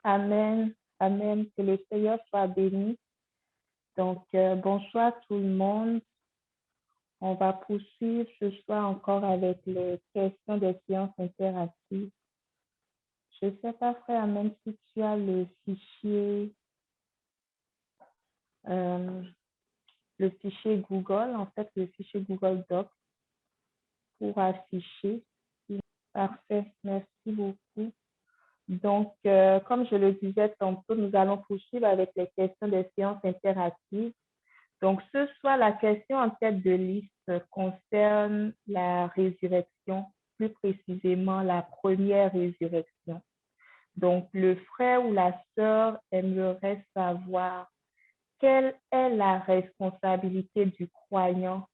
Amen. Amen. Que le Seigneur soit béni. Donc, bonsoir tout le monde. On va poursuivre ce soir encore avec les questions des séances interactives. Je ne sais pas, frère, même si tu as le fichier Google, en fait, le fichier Google Docs pour afficher. Parfait. Merci beaucoup. Donc, comme je le disais tantôt, nous allons poursuivre avec les questions des séances interactives. Donc, ce soir, la question en tête de liste concerne la résurrection, plus précisément la première résurrection. Donc, le frère ou la sœur aimerait savoir quelle est la responsabilité du croyant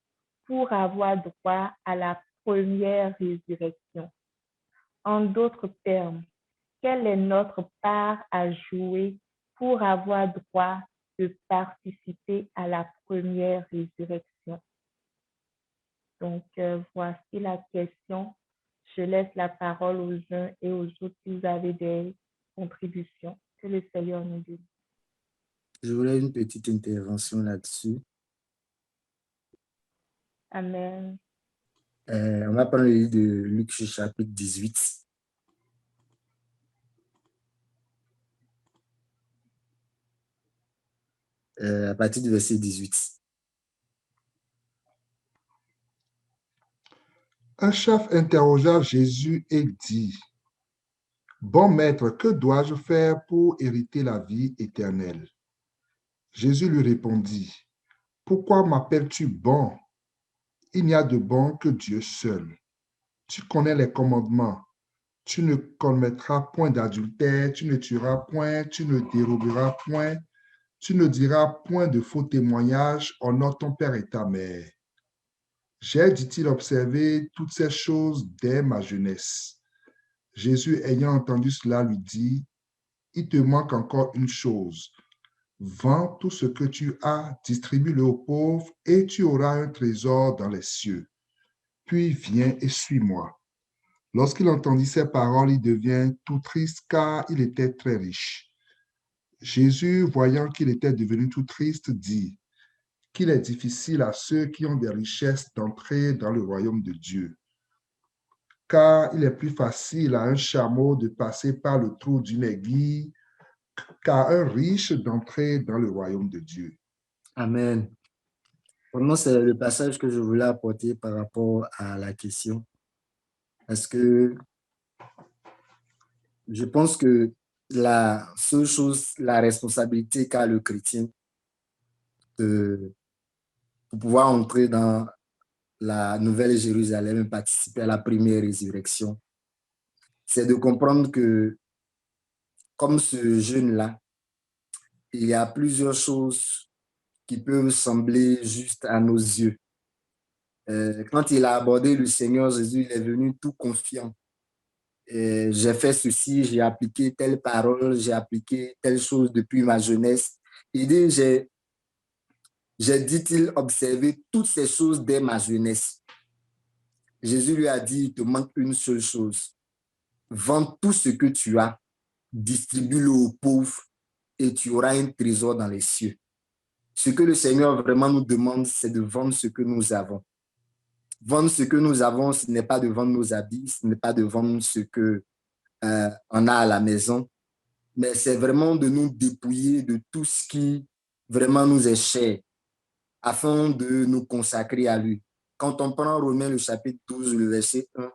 pour avoir droit à la première résurrection. En d'autres termes, quelle est notre part à jouer pour avoir droit de participer à la première résurrection? Donc, voici la question. Je laisse la parole aux uns et aux autres si vous avez des contributions. Que le Seigneur nous bénisse. Je voulais une petite intervention là-dessus. Amen. On va prendre le livre de Luc chapitre 18. À partir du verset 18. Un chef interrogea Jésus et dit, « Bon maître, que dois-je faire pour hériter la vie éternelle? » Jésus lui répondit, « Pourquoi m'appelles-tu bon? Il n'y a de bon que Dieu seul. Tu connais les commandements. Tu ne commettras point d'adultère, tu ne tueras point, tu ne déroberas point, tu ne diras point de faux témoignages, honore ton père et ta mère. J'ai, dit-il, observé toutes ces choses dès ma jeunesse. » Jésus, ayant entendu cela, lui dit, « Il te manque encore une chose. Vends tout ce que tu as, distribue-le aux pauvres, et tu auras un trésor dans les cieux. Puis viens et suis-moi. » Lorsqu'il entendit ces paroles, il devint tout triste car il était très riche. Jésus, voyant qu'il était devenu tout triste, dit qu'il est difficile à ceux qui ont des richesses d'entrer dans le royaume de Dieu. Car il est plus facile à un chameau de passer par le trou d'une aiguille qu'à un riche d'entrer dans le royaume de Dieu. Amen. Vraiment, c'est le passage que je voulais apporter par rapport à la question. Parce que je pense que la seule chose, la responsabilité qu'a le chrétien pour pouvoir entrer dans la nouvelle Jérusalem et participer à la première résurrection, c'est de comprendre que, comme ce jeune-là, il y a plusieurs choses qui peuvent sembler justes à nos yeux. Quand il a abordé le Seigneur Jésus, il est venu tout confiant. J'ai fait ceci, j'ai appliqué telle parole, j'ai appliqué telle chose depuis ma jeunesse. Il dit, j'ai, dit-il, observé toutes ces choses dès ma jeunesse. Jésus lui a dit, il te manque une seule chose. Vends tout ce que tu as, distribue-le aux pauvres et tu auras un trésor dans les cieux. Ce que le Seigneur vraiment nous demande, c'est de vendre ce que nous avons. Vendre ce que nous avons, ce n'est pas de vendre nos habits, ce n'est pas de vendre ce que on a à la maison, mais c'est vraiment de nous dépouiller de tout ce qui vraiment nous est cher afin de nous consacrer à lui. Quand on prend Romains le chapitre 12, le verset 1,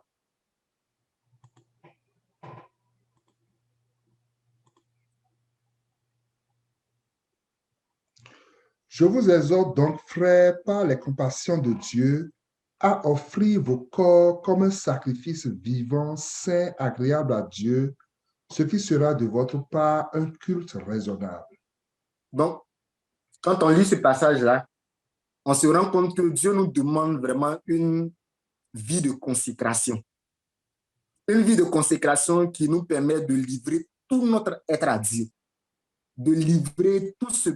Je vous exhorte donc, frères, par les compassions de Dieu, à offrir vos corps comme un sacrifice vivant, saint, agréable à Dieu, ce qui sera de votre part un culte raisonnable. Donc, quand on lit ce passage-là, on se rend compte que Dieu nous demande vraiment une vie de consécration. Une vie de consécration qui nous permet de livrer tout notre être à Dieu, de livrer tout ce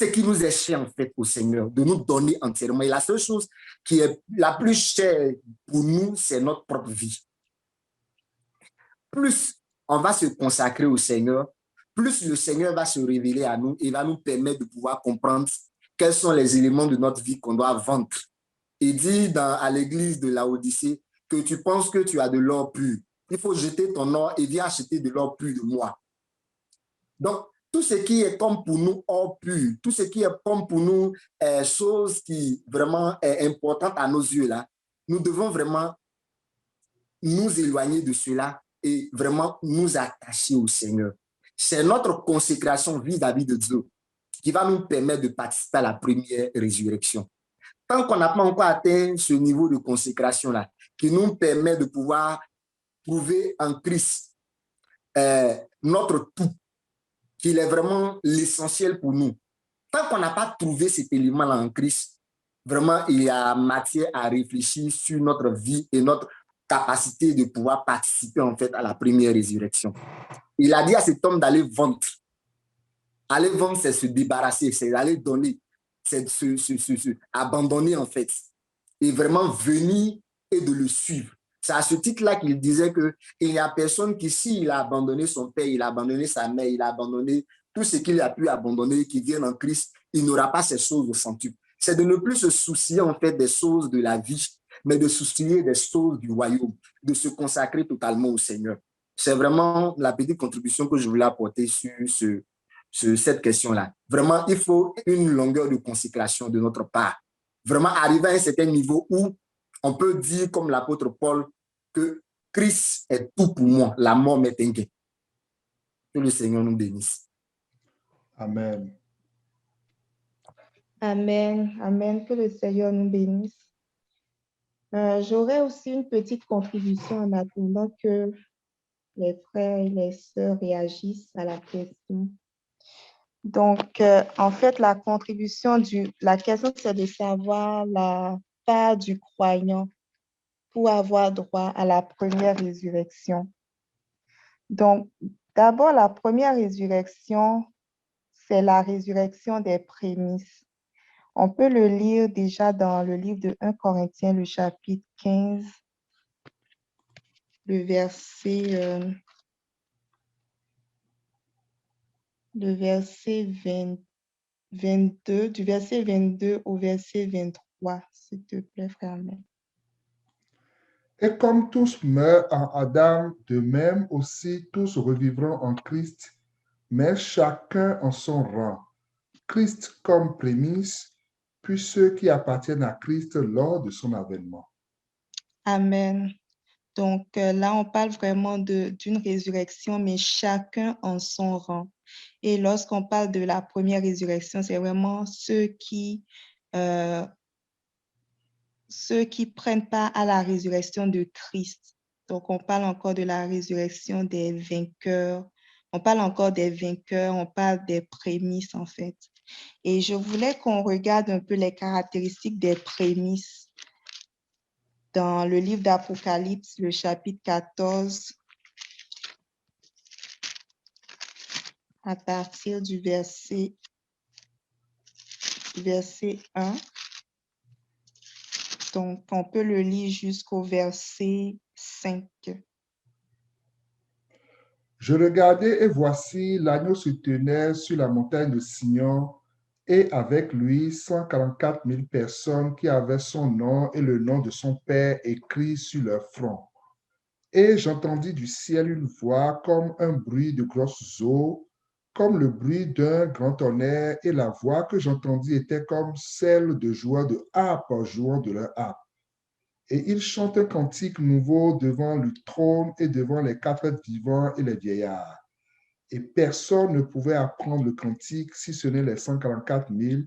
qui nous est cher en fait au Seigneur, de nous donner entièrement. Et la seule chose qui est la plus chère pour nous, c'est notre propre vie. Plus on va se consacrer au Seigneur, plus le Seigneur va se révéler à nous et va nous permettre de pouvoir comprendre quels sont les éléments de notre vie qu'on doit vendre. Il dit à l'église de Laodicée que tu penses que tu as de l'or pur. Il faut jeter ton or et viens acheter de l'or pur de moi. Donc, tout ce qui est comme pour nous or pur, tout ce qui est comme pour nous chose qui vraiment est importante à nos yeux là, nous devons vraiment nous éloigner de cela et vraiment nous attacher au Seigneur. C'est notre consécration vis-à-vis de Dieu qui va nous permettre de participer à la première résurrection. Tant qu'on n'a pas encore atteint ce niveau de consécration-là, qui nous permet de pouvoir trouver en Christ notre tout, qu'il est vraiment l'essentiel pour nous. Tant qu'on n'a pas trouvé cet élément-là en Christ, vraiment, il y a matière à réfléchir sur notre vie et notre capacité de pouvoir participer en fait à la première résurrection. Il a dit à cet homme d'aller vendre. Aller vendre, c'est se débarrasser, c'est aller donner, c'est abandonner en fait. Et vraiment venir et de le suivre. C'est à ce titre-là qu'il disait qu'il n'y a personne qui, s'il a abandonné son père, il a abandonné sa mère, il a abandonné tout ce qu'il a pu abandonner, qui vient en Christ, il n'aura pas ces choses au centuple. C'est de ne plus se soucier en fait des choses de la vie, mais de soucier des choses du royaume, de se consacrer totalement au Seigneur. C'est vraiment la petite contribution que je voulais apporter sur cette question-là. Vraiment, il faut une longueur de consécration de notre part. Vraiment arriver à un certain niveau où on peut dire, comme l'apôtre Paul, que Christ est tout pour moi, la mort m'est inquiète. Que le Seigneur nous bénisse. Amen. Amen. Amen. Que le Seigneur nous bénisse. J'aurais aussi une petite contribution en attendant que les frères et les sœurs réagissent à la question. Donc, en fait, la question, c'est de savoir la part du croyant pour avoir droit à la première résurrection. Donc, d'abord, la première résurrection, c'est la résurrection des prémices. On peut le lire déjà dans le livre de 1 Corinthiens, le chapitre 15, le verset 22, du verset 22 au verset 23, s'il te plaît, frère. Et comme tous meurent en Adam, de même aussi tous revivront en Christ, mais chacun en son rang. Christ comme prémisse, puis ceux qui appartiennent à Christ lors de son avènement. Amen. Donc là, on parle vraiment d'une résurrection, mais chacun en son rang. Et lorsqu'on parle de la première résurrection, c'est vraiment ceux qui prennent part à la résurrection de Christ. Donc, on parle encore de la résurrection des vainqueurs. On parle encore des vainqueurs, on parle des prémices, en fait. Et je voulais qu'on regarde un peu les caractéristiques des prémices dans le livre d'Apocalypse, le chapitre 14, à partir du verset 1. Donc, on peut le lire jusqu'au verset 5. Je regardai et voici l'agneau se tenait sur la montagne de Sion et avec lui 144 000 personnes qui avaient son nom et le nom de son Père écrit sur leur front. Et j'entendis du ciel une voix comme un bruit de grosses eaux, comme le bruit d'un grand tonnerre, et la voix que j'entendis était comme celle de joueurs de harpe jouant de leur harpe. Et ils chantent un cantique nouveau devant le trône et devant les quatre vivants et les vieillards. Et personne ne pouvait apprendre le cantique si ce n'est les 144 000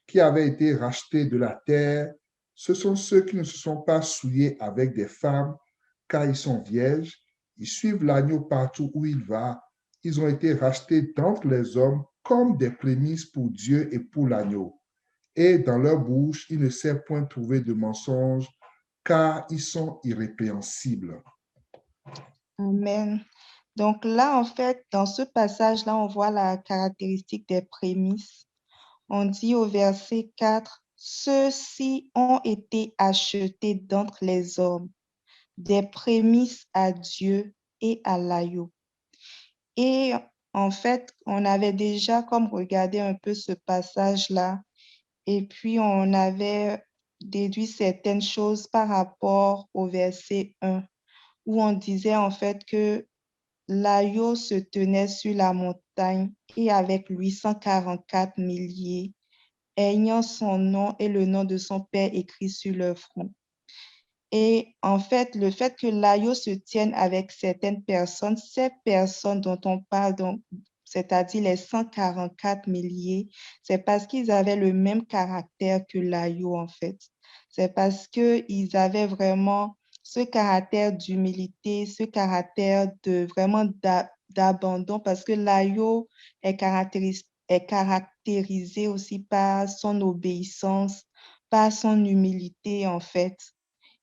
qui avaient été rachetés de la terre. Ce sont ceux qui ne se sont pas souillés avec des femmes, car ils sont vierges. Ils suivent l'agneau partout où il va. Ils ont été rachetés d'entre les hommes comme des prémices pour Dieu et pour l'agneau. Et dans leur bouche, il ne s'est point trouvé de mensonge, car ils sont irrépréhensibles. Amen. Donc là, en fait, dans ce passage-là, on voit la caractéristique des prémices. On dit au verset 4, « Ceux-ci ont été achetés d'entre les hommes, des prémices à Dieu et à l'agneau. » Et en fait, on avait déjà comme regardé un peu ce passage-là et puis on avait déduit certaines choses par rapport au verset 1 où on disait en fait que l'agneau se tenait sur la montagne et avec lui 144 milliers, ayant son nom et le nom de son père écrit sur leur front. Et en fait, le fait que l'agneau se tienne avec certaines personnes, ces personnes dont on parle, donc, c'est-à-dire les 144 milliers, c'est parce qu'ils avaient le même caractère que l'agneau, en fait. C'est parce qu'ils avaient vraiment ce caractère d'humilité, ce caractère de vraiment d'abandon, parce que l'agneau est caractérisé aussi par son obéissance, par son humilité, en fait.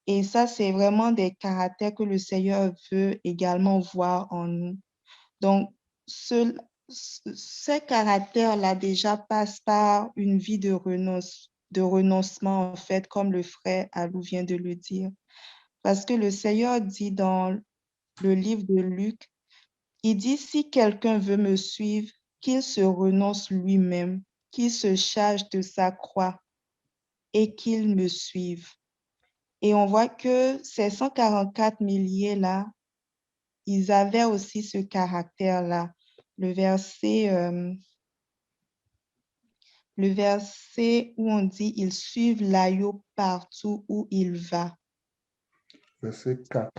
Et ça, c'est vraiment des caractères que le Seigneur veut également voir en nous. Donc, ce caractère-là déjà passe par une vie de renoncement, en fait, comme le frère Alou vient de le dire. Parce que le Seigneur dit dans le livre de Luc, il dit, si quelqu'un veut me suivre, qu'il se renonce lui-même, qu'il se charge de sa croix et qu'il me suive. Et on voit que ces 144 milliers-là, ils avaient aussi ce caractère-là. Le verset où on dit, ils suivent l'agneau partout où il va. Verset 4.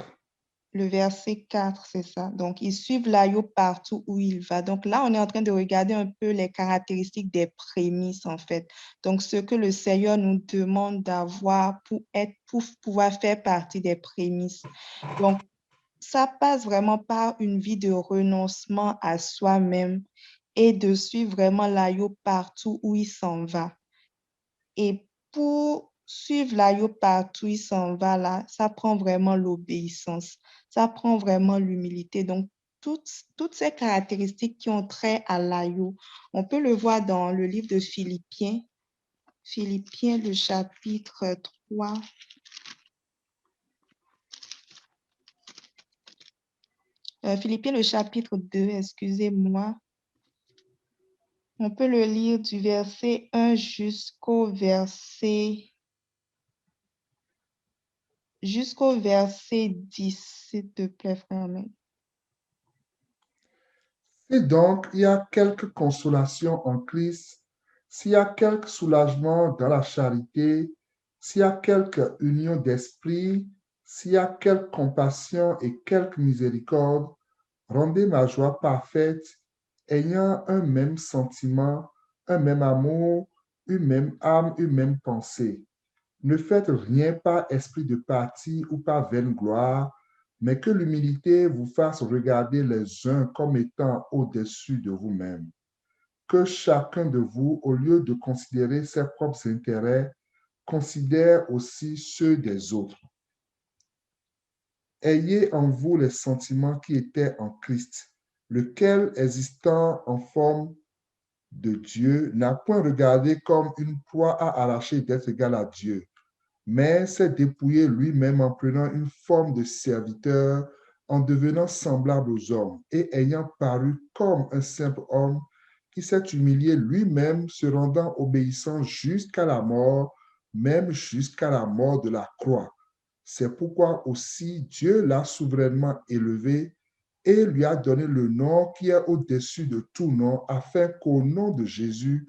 Le verset 4, c'est ça. Donc, ils suivent l'agneau partout où il va. Donc là, on est en train de regarder un peu les caractéristiques des prémices, en fait. Donc, ce que le Seigneur nous demande d'avoir pour pouvoir faire partie des prémices. Donc, ça passe vraiment par une vie de renoncement à soi-même et de suivre vraiment l'agneau partout où il s'en va. Et pour suivre l'agneau partout où il s'en va, là, ça prend vraiment l'obéissance, ça prend vraiment l'humilité. Donc, toutes ces caractéristiques qui ont trait à l'agneau, on peut le voir dans le livre de Philippiens, Philippiens, le chapitre 3. Philippiens, le chapitre 2, excusez-moi. On peut le lire du verset 1 jusqu'au verset 10, s'il te plaît, frère. Si donc il y a quelque consolation en Christ, s'il y a quelque soulagement dans la charité, s'il y a quelque union d'esprit, s'il y a quelque compassion et quelque miséricorde, rendez ma joie parfaite, ayant un même sentiment, un même amour, une même âme, une même pensée. Ne faites rien par esprit de parti ou par vaine gloire, mais que l'humilité vous fasse regarder les uns comme étant au-dessus de vous-même. Que chacun de vous, au lieu de considérer ses propres intérêts, considère aussi ceux des autres. Ayez en vous les sentiments qui étaient en Christ, lequel, existant en forme de Dieu, n'a point regardé comme une proie à arracher d'être égal à Dieu, mais s'est dépouillé lui-même en prenant une forme de serviteur, en devenant semblable aux hommes, et ayant paru comme un simple homme, qui s'est humilié lui-même, se rendant obéissant jusqu'à la mort, même jusqu'à la mort de la croix. C'est pourquoi aussi Dieu l'a souverainement élevé et lui a donné le nom qui est au-dessus de tout nom, afin qu'au nom de Jésus,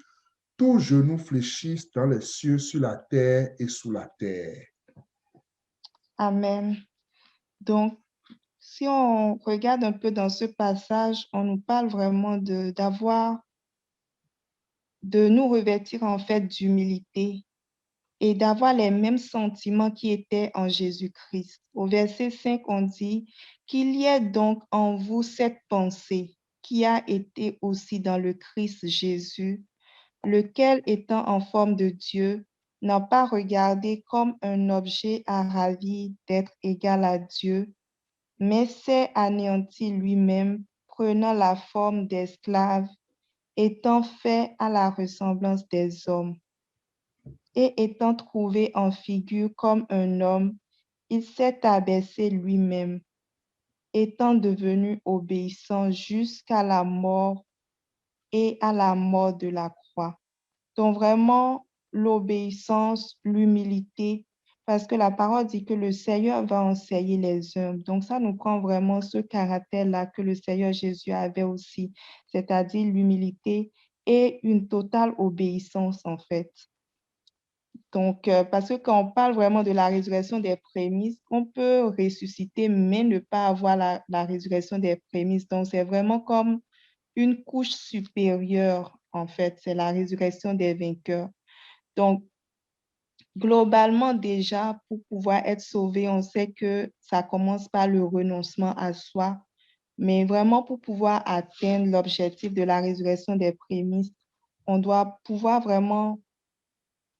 tout genou fléchisse dans les cieux, sur la terre et sous la terre. Amen. Donc, si on regarde un peu dans ce passage, on nous parle vraiment de nous revêtir en fait d'humilité et d'avoir les mêmes sentiments qui étaient en Jésus-Christ. Au verset 5, on dit qu'il y ait donc en vous cette pensée qui a été aussi dans le Christ Jésus, lequel étant en forme de Dieu, n'a pas regardé comme un objet à ravir d'être égal à Dieu, mais s'est anéanti lui-même, prenant la forme d'esclave, étant fait à la ressemblance des hommes. Et étant trouvé en figure comme un homme, il s'est abaissé lui-même, étant devenus obéissants jusqu'à la mort et à la mort de la croix. Donc vraiment, l'obéissance, l'humilité, parce que la parole dit que le Seigneur va enseigner les humbles. Donc ça nous prend vraiment ce caractère-là que le Seigneur Jésus avait aussi, c'est-à-dire l'humilité et une totale obéissance en fait. Donc, parce que quand on parle vraiment de la résurrection des prémices, on peut ressusciter, mais ne pas avoir la résurrection des prémices. Donc, c'est vraiment comme une couche supérieure, en fait. C'est la résurrection des vainqueurs. Donc, globalement, déjà, pour pouvoir être sauvé, on sait que ça commence par le renoncement à soi. Mais vraiment, pour pouvoir atteindre l'objectif de la résurrection des prémices, on doit pouvoir vraiment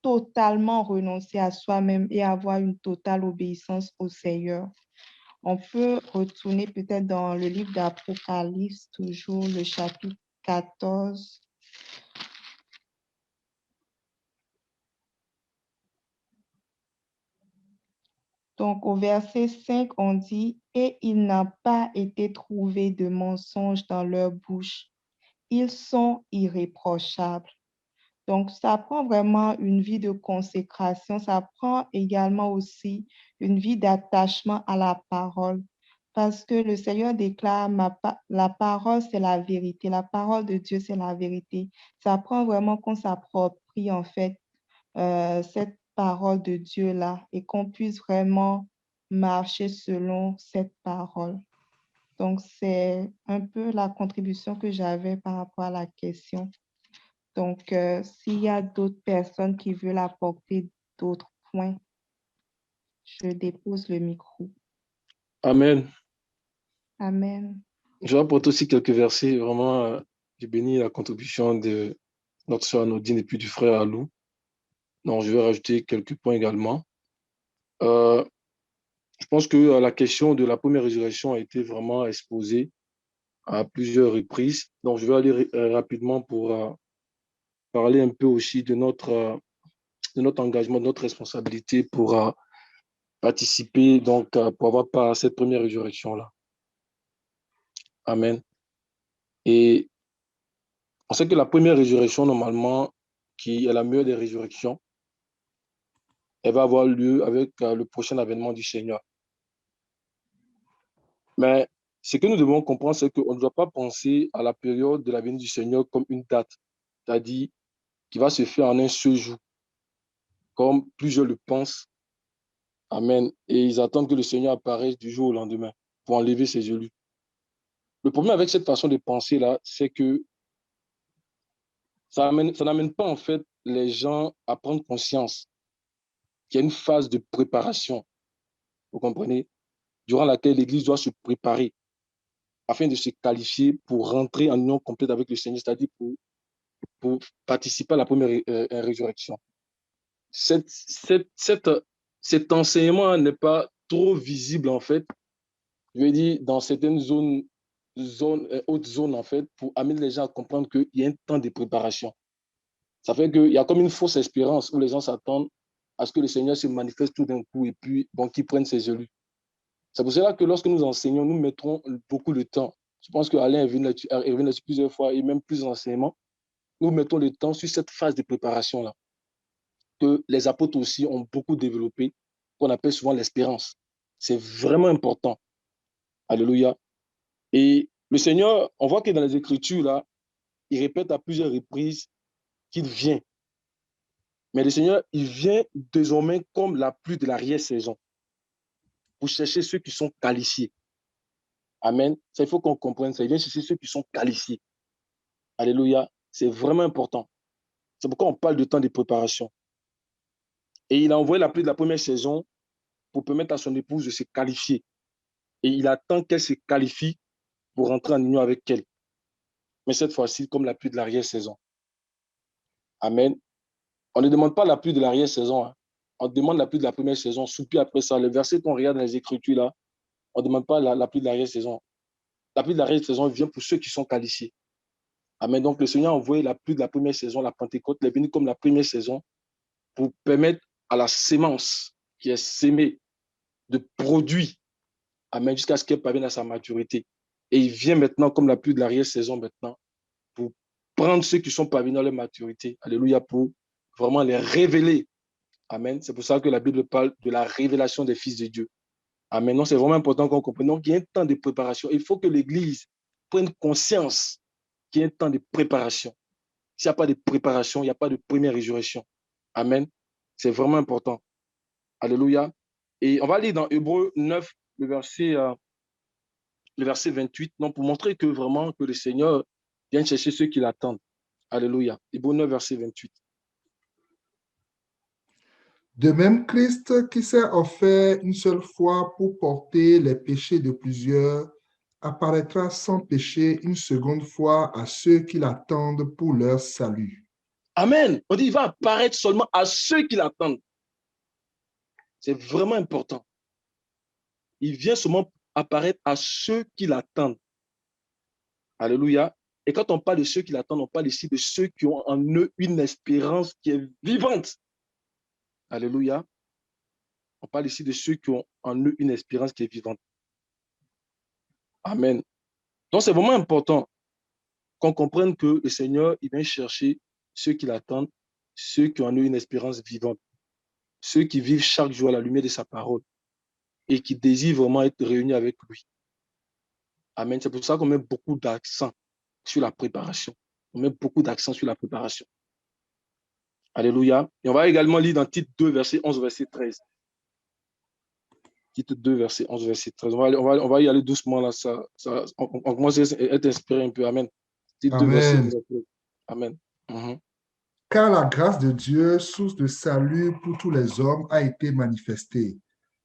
totalement renoncer à soi-même et avoir une totale obéissance au Seigneur. On peut retourner peut-être dans le livre d'Apocalypse, toujours le chapitre 14. Donc, au verset 5, on dit, « Et il n'a pas été trouvé de mensonge dans leur bouche. Ils sont irréprochables. » Donc, ça prend vraiment une vie de consécration. Ça prend également aussi une vie d'attachement à la parole. Parce que le Seigneur déclare, la parole, c'est la vérité. La parole de Dieu, c'est la vérité. Ça prend vraiment qu'on s'approprie, en fait, cette parole de Dieu-là et qu'on puisse vraiment marcher selon cette parole. Donc, c'est un peu la contribution que j'avais par rapport à la question. Donc, s'il y a d'autres personnes qui veulent apporter d'autres points, je dépose le micro. Amen. Amen. Je vais apporter aussi quelques versets. Vraiment, j'ai béni la contribution de notre soeur Nodine et puis du frère Alou. Donc, je vais rajouter quelques points également. Je pense que la question de la première résurrection a été vraiment exposée à plusieurs reprises. Donc, je vais aller rapidement pour parler un peu aussi de notre engagement, de notre responsabilité pour participer, donc pour avoir part à cette première résurrection-là. Amen. Et on sait que la première résurrection, normalement, qui est la meilleure des résurrections, elle va avoir lieu avec le prochain avènement du Seigneur. Mais ce que nous devons comprendre, c'est qu'on ne doit pas penser à la période de la venue du Seigneur comme une date, c'est-à-dire qui va se faire en un seul jour, comme plusieurs le pensent. Amen. Et ils attendent que le Seigneur apparaisse du jour au lendemain pour enlever ses élus. Le problème avec cette façon de penser-là, c'est que ça n'amène pas en fait les gens à prendre conscience qu'il y a une phase de préparation, vous comprenez, durant laquelle l'Église doit se préparer afin de se qualifier pour rentrer en union complète avec le Seigneur, c'est-à-dire pour participer à la première résurrection. Cet enseignement n'est pas trop visible, en fait, je veux dire, dans certaines hautes zones, en fait, pour amener les gens à comprendre qu'il y a un temps de préparation. Ça fait qu'il y a comme une fausse espérance où les gens s'attendent à ce que le Seigneur se manifeste tout d'un coup et puis, bon, qu'il prenne ses élus. C'est pour cela que lorsque nous enseignons, nous mettrons beaucoup de temps. Je pense qu'Alain est venu là-dessus plusieurs fois et même plus d'enseignements. Nous mettons le temps sur cette phase de préparation-là, que les apôtres aussi ont beaucoup développé, qu'on appelle souvent l'espérance. C'est vraiment important. Alléluia. Et le Seigneur, on voit que dans les Écritures, là, il répète à plusieurs reprises qu'il vient. Mais le Seigneur, il vient désormais comme la pluie de l'arrière-saison pour chercher ceux qui sont qualifiés. Amen. Ça, il faut qu'on comprenne ça. Il vient chercher ceux qui sont qualifiés. Alléluia. C'est vraiment important. C'est pourquoi on parle de temps de préparation. Et il a envoyé la pluie de la première saison pour permettre à son épouse de se qualifier. Et il attend qu'elle se qualifie pour rentrer en union avec elle. Mais cette fois-ci, comme la pluie de l'arrière-saison. Amen. On ne demande pas la pluie de l'arrière-saison. Hein. On demande la pluie de la première saison. Puis après ça, le verset qu'on regarde dans les Écritures, là, on ne demande pas la pluie de l'arrière-saison. La pluie de l'arrière-saison vient pour ceux qui sont qualifiés. Amen. Donc, le Seigneur a envoyé la pluie de la première saison, la Pentecôte, elle est venue comme la première saison pour permettre à la sémence qui est sémée de produire Amen. Jusqu'à ce qu'elle parvienne à sa maturité. Et il vient maintenant, comme la pluie de l'arrière-saison maintenant, pour prendre ceux qui sont parvenus à leur maturité. Alléluia, pour vraiment les révéler. Amen. C'est pour ça que la Bible parle de la révélation des fils de Dieu. Amen. Donc, c'est vraiment important qu'on comprenne. Donc, il y a un temps de préparation. Il faut que l'Église prenne conscience qu'il y a un temps de préparation. S'il n'y a pas de préparation, il n'y a pas de première résurrection. Amen. C'est vraiment important. Alléluia. Et on va lire dans Hébreux 9, le verset 28, donc pour montrer que vraiment que le Seigneur vient chercher ceux qui l'attendent. Alléluia. Hébreux 9, verset 28. De même, Christ, qui s'est offert une seule fois pour porter les péchés de plusieurs, apparaîtra sans péché une seconde fois à ceux qui l'attendent pour leur salut. Amen. On dit il va apparaître seulement à ceux qui l'attendent. C'est vraiment important. Il vient seulement apparaître à ceux qui l'attendent. Alléluia. Et quand on parle de ceux qui l'attendent, on parle ici de ceux qui ont en eux une espérance qui est vivante. Alléluia. On parle ici de ceux qui ont en eux une espérance qui est vivante. Amen. Donc, c'est vraiment important qu'on comprenne que le Seigneur, il vient chercher ceux qui l'attendent, ceux qui ont en eux une espérance vivante, ceux qui vivent chaque jour à la lumière de sa parole et qui désirent vraiment être réunis avec lui. Amen. C'est pour ça qu'on met beaucoup d'accent sur la préparation. On met beaucoup d'accent sur la préparation. Alléluia. Et on va également lire dans Tite 2, verset 11, verset 13. Tite 2, verset 11, verset 13. On va y aller doucement là. On commence à être inspiré un peu. Amen. Tite 2, verset 11, verset 13. Amen. Car la grâce de Dieu, source de salut pour tous les hommes, a été manifestée.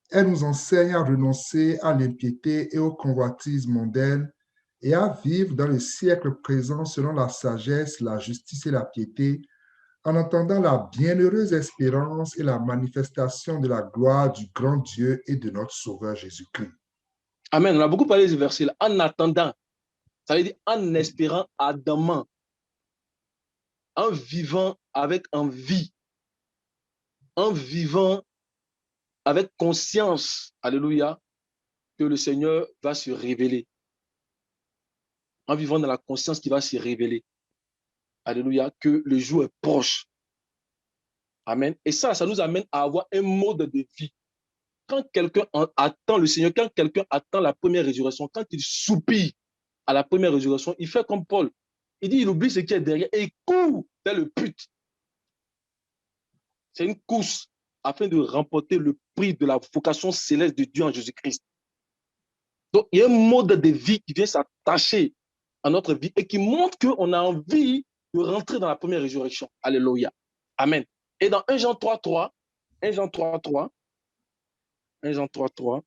Elle nous enseigne à renoncer à l'impiété et aux convoitises mondaines et à vivre dans le siècle présent selon la sagesse, la justice et la piété, en attendant la bienheureuse espérance et la manifestation de la gloire du grand Dieu et de notre Sauveur Jésus-Christ. Amen. On a beaucoup parlé de ce verset-là. En attendant, ça veut dire en espérant ardemment, en vivant avec envie, en vivant avec conscience, alléluia, que le Seigneur va se révéler. En vivant dans la conscience qu'il va se révéler. Alléluia, que le jour est proche. Amen. Et ça nous amène à avoir un mode de vie. Quand quelqu'un attend le Seigneur, quand quelqu'un attend la première résurrection, quand il soupire à la première résurrection, il fait comme Paul. Il dit, il oublie ce qui est derrière et il court vers le but. C'est une course afin de remporter le prix de la vocation céleste de Dieu en Jésus-Christ. Donc, il y a un mode de vie qui vient s'attacher à notre vie et qui montre qu'on a envie de rentrer dans la première résurrection. Alléluia. Amen. Et dans 1 Jean 3,3, 1 Jean 3,3, 1 Jean 3,3,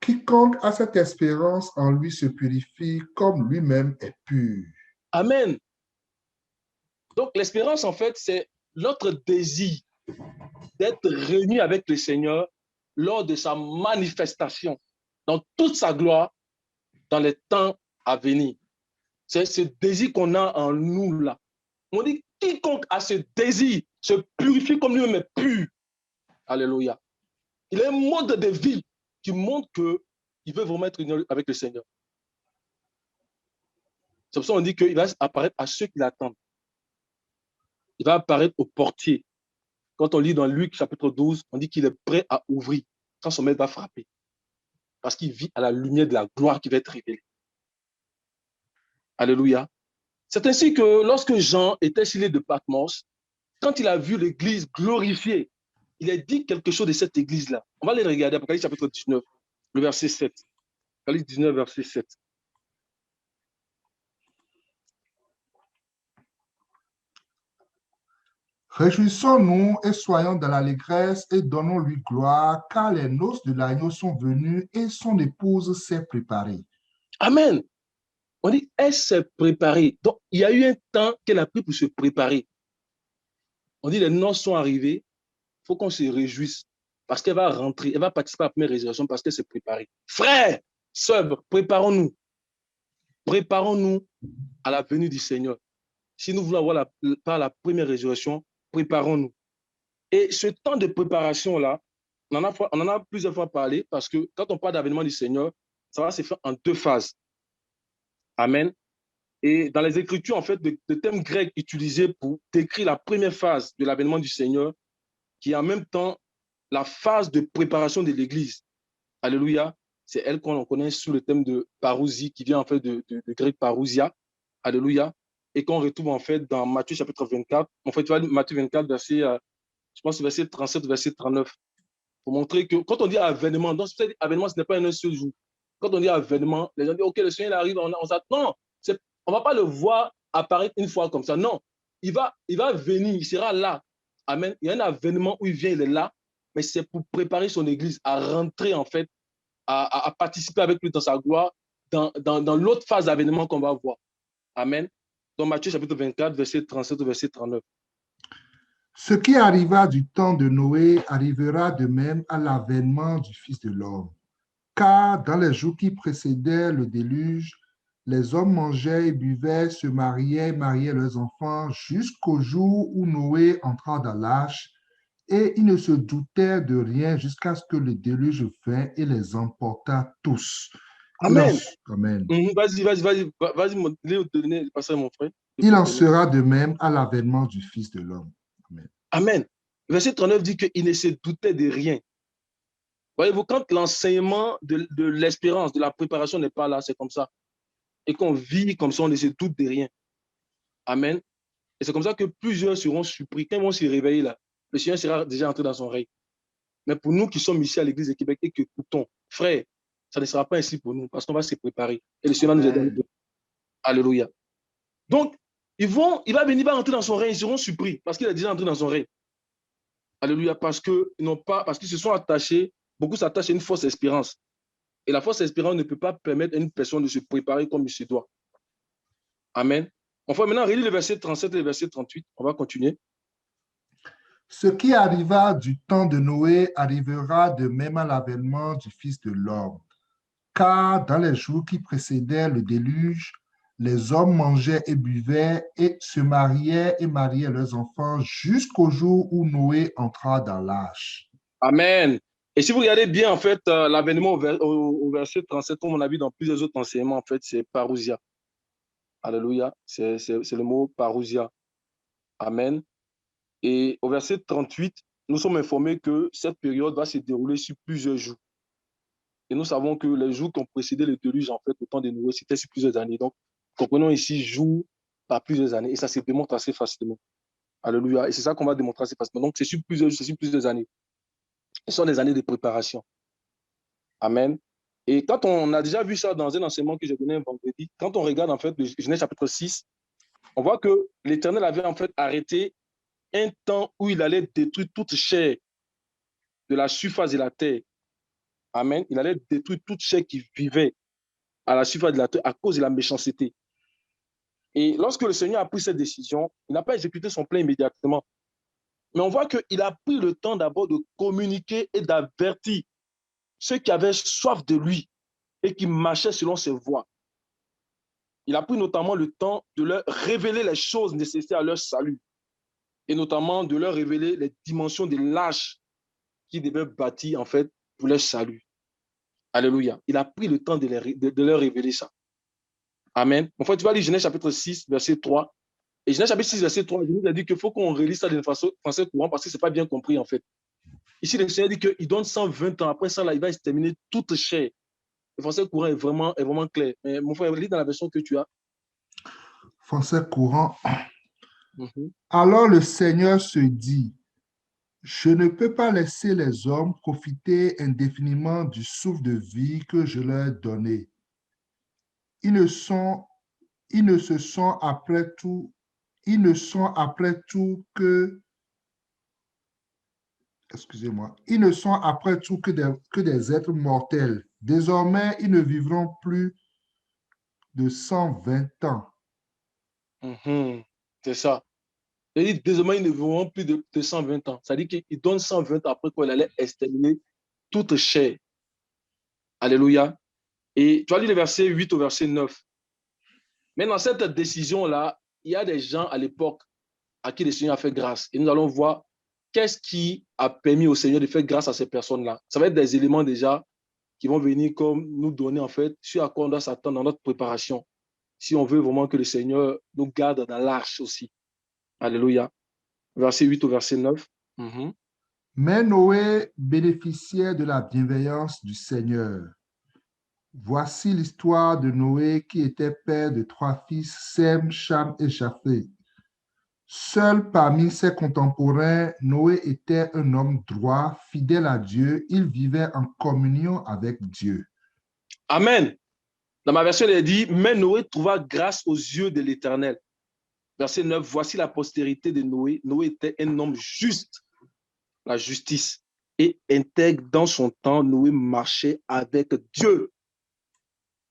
quiconque a cette espérance en lui se purifie comme lui-même est pur. Amen. Donc, l'espérance, en fait, c'est notre désir d'être réunis avec le Seigneur lors de sa manifestation dans toute sa gloire dans les temps à venir. C'est ce désir qu'on a en nous là. On dit quiconque a ce désir se purifie comme lui-même est pur. Alléluia. Il a un mode de vie qui montre qu'il veut vraiment être uni avec le Seigneur. C'est pour ça qu'on dit qu'il va apparaître à ceux qui l'attendent. Il va apparaître au portier. Quand on lit dans Luc chapitre 12, on dit qu'il est prêt à ouvrir quand son maître va frapper. Parce qu'il vit à la lumière de la gloire qui va être révélée. Alléluia. C'est ainsi que lorsque Jean était sur l'île de Patmos, quand il a vu l'église glorifiée, il a dit quelque chose de cette église-là. On va aller regarder, Apocalypse chapitre 19, le verset 7. Apocalypse 19, verset 7. Réjouissons-nous et soyons dans l'allégresse et donnons-lui gloire, car les noces de l'agneau sont venues et son épouse s'est préparée. Amen. On dit, elle s'est préparée. Donc, il y a eu un temps qu'elle a pris pour se préparer. On dit, les noces sont arrivées. Il faut qu'on se réjouisse parce qu'elle va rentrer. Elle va participer à la première résurrection parce qu'elle s'est préparée. Frères, sœurs, préparons-nous. Préparons-nous à la venue du Seigneur. Si nous voulons avoir la première résurrection, préparons-nous. Et ce temps de préparation-là, on en a plusieurs fois parlé parce que quand on parle d'avènement du Seigneur, ça va se faire en 2 phases. Amen. Et dans les Écritures, en fait, le thème grec utilisé pour décrire la première phase de l'avènement du Seigneur, qui est en même temps la phase de préparation de l'Église. Alléluia. C'est elle qu'on connaît sous le thème de parousie, qui vient en fait de grec parousia. Alléluia. Et qu'on retrouve en fait dans Matthieu chapitre 24. En fait, tu vois, Matthieu 24, verset, je pense, verset 37, verset 39. Pour montrer que quand on dit avènement, donc avènement, ce n'est pas un seul jour. Quand on dit avènement, les gens disent, OK, le Seigneur il arrive, on s'attend. Non, on ne va pas le voir apparaître une fois comme ça. Non, il va venir, il sera là. Amen. Il y a un avènement où il vient, il est là, mais c'est pour préparer son Église à rentrer en fait, à participer avec lui dans sa gloire, dans l'autre phase d'avènement qu'on va voir. Amen. Dans Matthieu chapitre 24, verset 37 au verset 39. Ce qui arriva du temps de Noé arrivera de même à l'avènement du Fils de l'homme. Car dans les jours qui précédaient le déluge, les hommes mangeaient et buvaient, se mariaient leurs enfants jusqu'au jour où Noé entra dans l'arche, et ils ne se doutaient de rien jusqu'à ce que le déluge vint et les emporta tous. Amen. Amen. Vas-y, donner passer à mon frère. Il en sera de même à l'avènement du Fils de l'homme. Amen. Amen. Verset 39 dit qu'il ne se doutait de rien. Voyez-vous, quand l'enseignement de l'espérance, de la préparation n'est pas là, c'est comme ça. Et qu'on vit comme ça, on ne se doute de rien. Amen. Et c'est comme ça que plusieurs seront surpris. Quand ils vont se réveiller là, le Seigneur sera déjà entré dans son règne. Mais pour nous qui sommes ici à l'église de Québec et qui écoutons, frère, ça ne sera pas ainsi pour nous parce qu'on va se préparer. Et le Seigneur nous aide. Alléluia. Donc, il va venir, il va entrer dans son règne, ils seront surpris parce qu'il est déjà entré dans son règne. Alléluia. Parce qu'ils se sont attachés, beaucoup s'attachent à une fausse espérance. Et la fausse espérance ne peut pas permettre à une personne de se préparer comme il se doit. Amen. On va maintenant relire le verset 37 et le verset 38. On va continuer. Ce qui arriva du temps de Noé arrivera de même à l'avènement du Fils de l'homme. Car dans les jours qui précédaient le déluge, les hommes mangeaient et buvaient et se mariaient leurs enfants jusqu'au jour où Noé entra dans l'arche. Amen. Et si vous regardez bien, en fait, l'avènement au verset 37, comme on a vu dans plusieurs autres enseignements, en fait, c'est parousia. Alléluia. C'est le mot parousia. Amen. Et au verset 38, nous sommes informés que cette période va se dérouler sur plusieurs jours. Et nous savons que les jours qui ont précédé le déluge, en fait, au temps de Noé, c'était sur plusieurs années. Donc, comprenons ici jour par plusieurs années. Et ça se démontre assez facilement. Alléluia. Et c'est ça qu'on va démontrer assez facilement. Donc, c'est sur plusieurs années. Ce sont des années de préparation. Amen. Et quand on a déjà vu ça dans un enseignement que j'ai donné un vendredi, quand on regarde en fait le Genèse chapitre 6, on voit que l'Éternel avait en fait arrêté un temps où il allait détruire toute chair de la surface de la terre. Amen. Il allait détruire toute chair qui vivait à la surface de la terre à cause de la méchanceté. Et lorsque le Seigneur a pris cette décision, il n'a pas exécuté son plan immédiatement. Mais on voit qu'il a pris le temps d'abord de communiquer et d'avertir ceux qui avaient soif de lui et qui marchaient selon ses voies. Il a pris notamment le temps de leur révéler les choses nécessaires à leur salut et notamment de leur révéler les dimensions de l'âge qu'ils devaient bâtir en fait pour leur salut. Alléluia. Il a pris le temps de leur révéler ça. Amen. En fait, tu vas lire Genèse chapitre 6, verset 3. Et Genèse chapitre 6, verset 3, il nous a dit qu'il faut qu'on relise ça d'une façon français courant parce que ce n'est pas bien compris en fait. Ici, le Seigneur dit qu'il donne 120 ans. Après ça, là, il va exterminer toute chair. Le français courant est vraiment clair. Mais mon frère, lis dans la version que tu as. Français courant. Alors le Seigneur se dit, je ne peux pas laisser les hommes profiter indéfiniment du souffle de vie que je leur ai donné. Ils ne sont après tout que des êtres mortels. Désormais, ils ne vivront plus de 120 ans. C'est ça. Il dit, désormais, ils ne vivront plus de 120 ans. Ça dit qu'il donne 120 ans après qu'il allait exterminer toute chair. Alléluia. Et tu as lu le verset 8 au verset 9. Mais dans cette décision-là, il y a des gens à l'époque, à qui le Seigneur a fait grâce. Et nous allons voir qu'est-ce qui a permis au Seigneur de faire grâce à ces personnes-là. Ça va être des éléments déjà qui vont venir comme nous donner en fait sur à quoi on doit s'attendre dans notre préparation. Si on veut vraiment que le Seigneur nous garde dans l'arche aussi. Alléluia. Verset 8 au verset 9. Mais Noé bénéficiait de la bienveillance du Seigneur. Voici l'histoire de Noé qui était père de 3 fils, Sem, Cham et Japheth. Seul parmi ses contemporains, Noé était un homme droit, fidèle à Dieu. Il vivait en communion avec Dieu. Amen. Dans ma version, il est dit, mais Noé trouva grâce aux yeux de l'Éternel. Verset 9, voici la postérité de Noé. Noé était un homme juste, la justice, et intègre dans son temps. Noé marchait avec Dieu.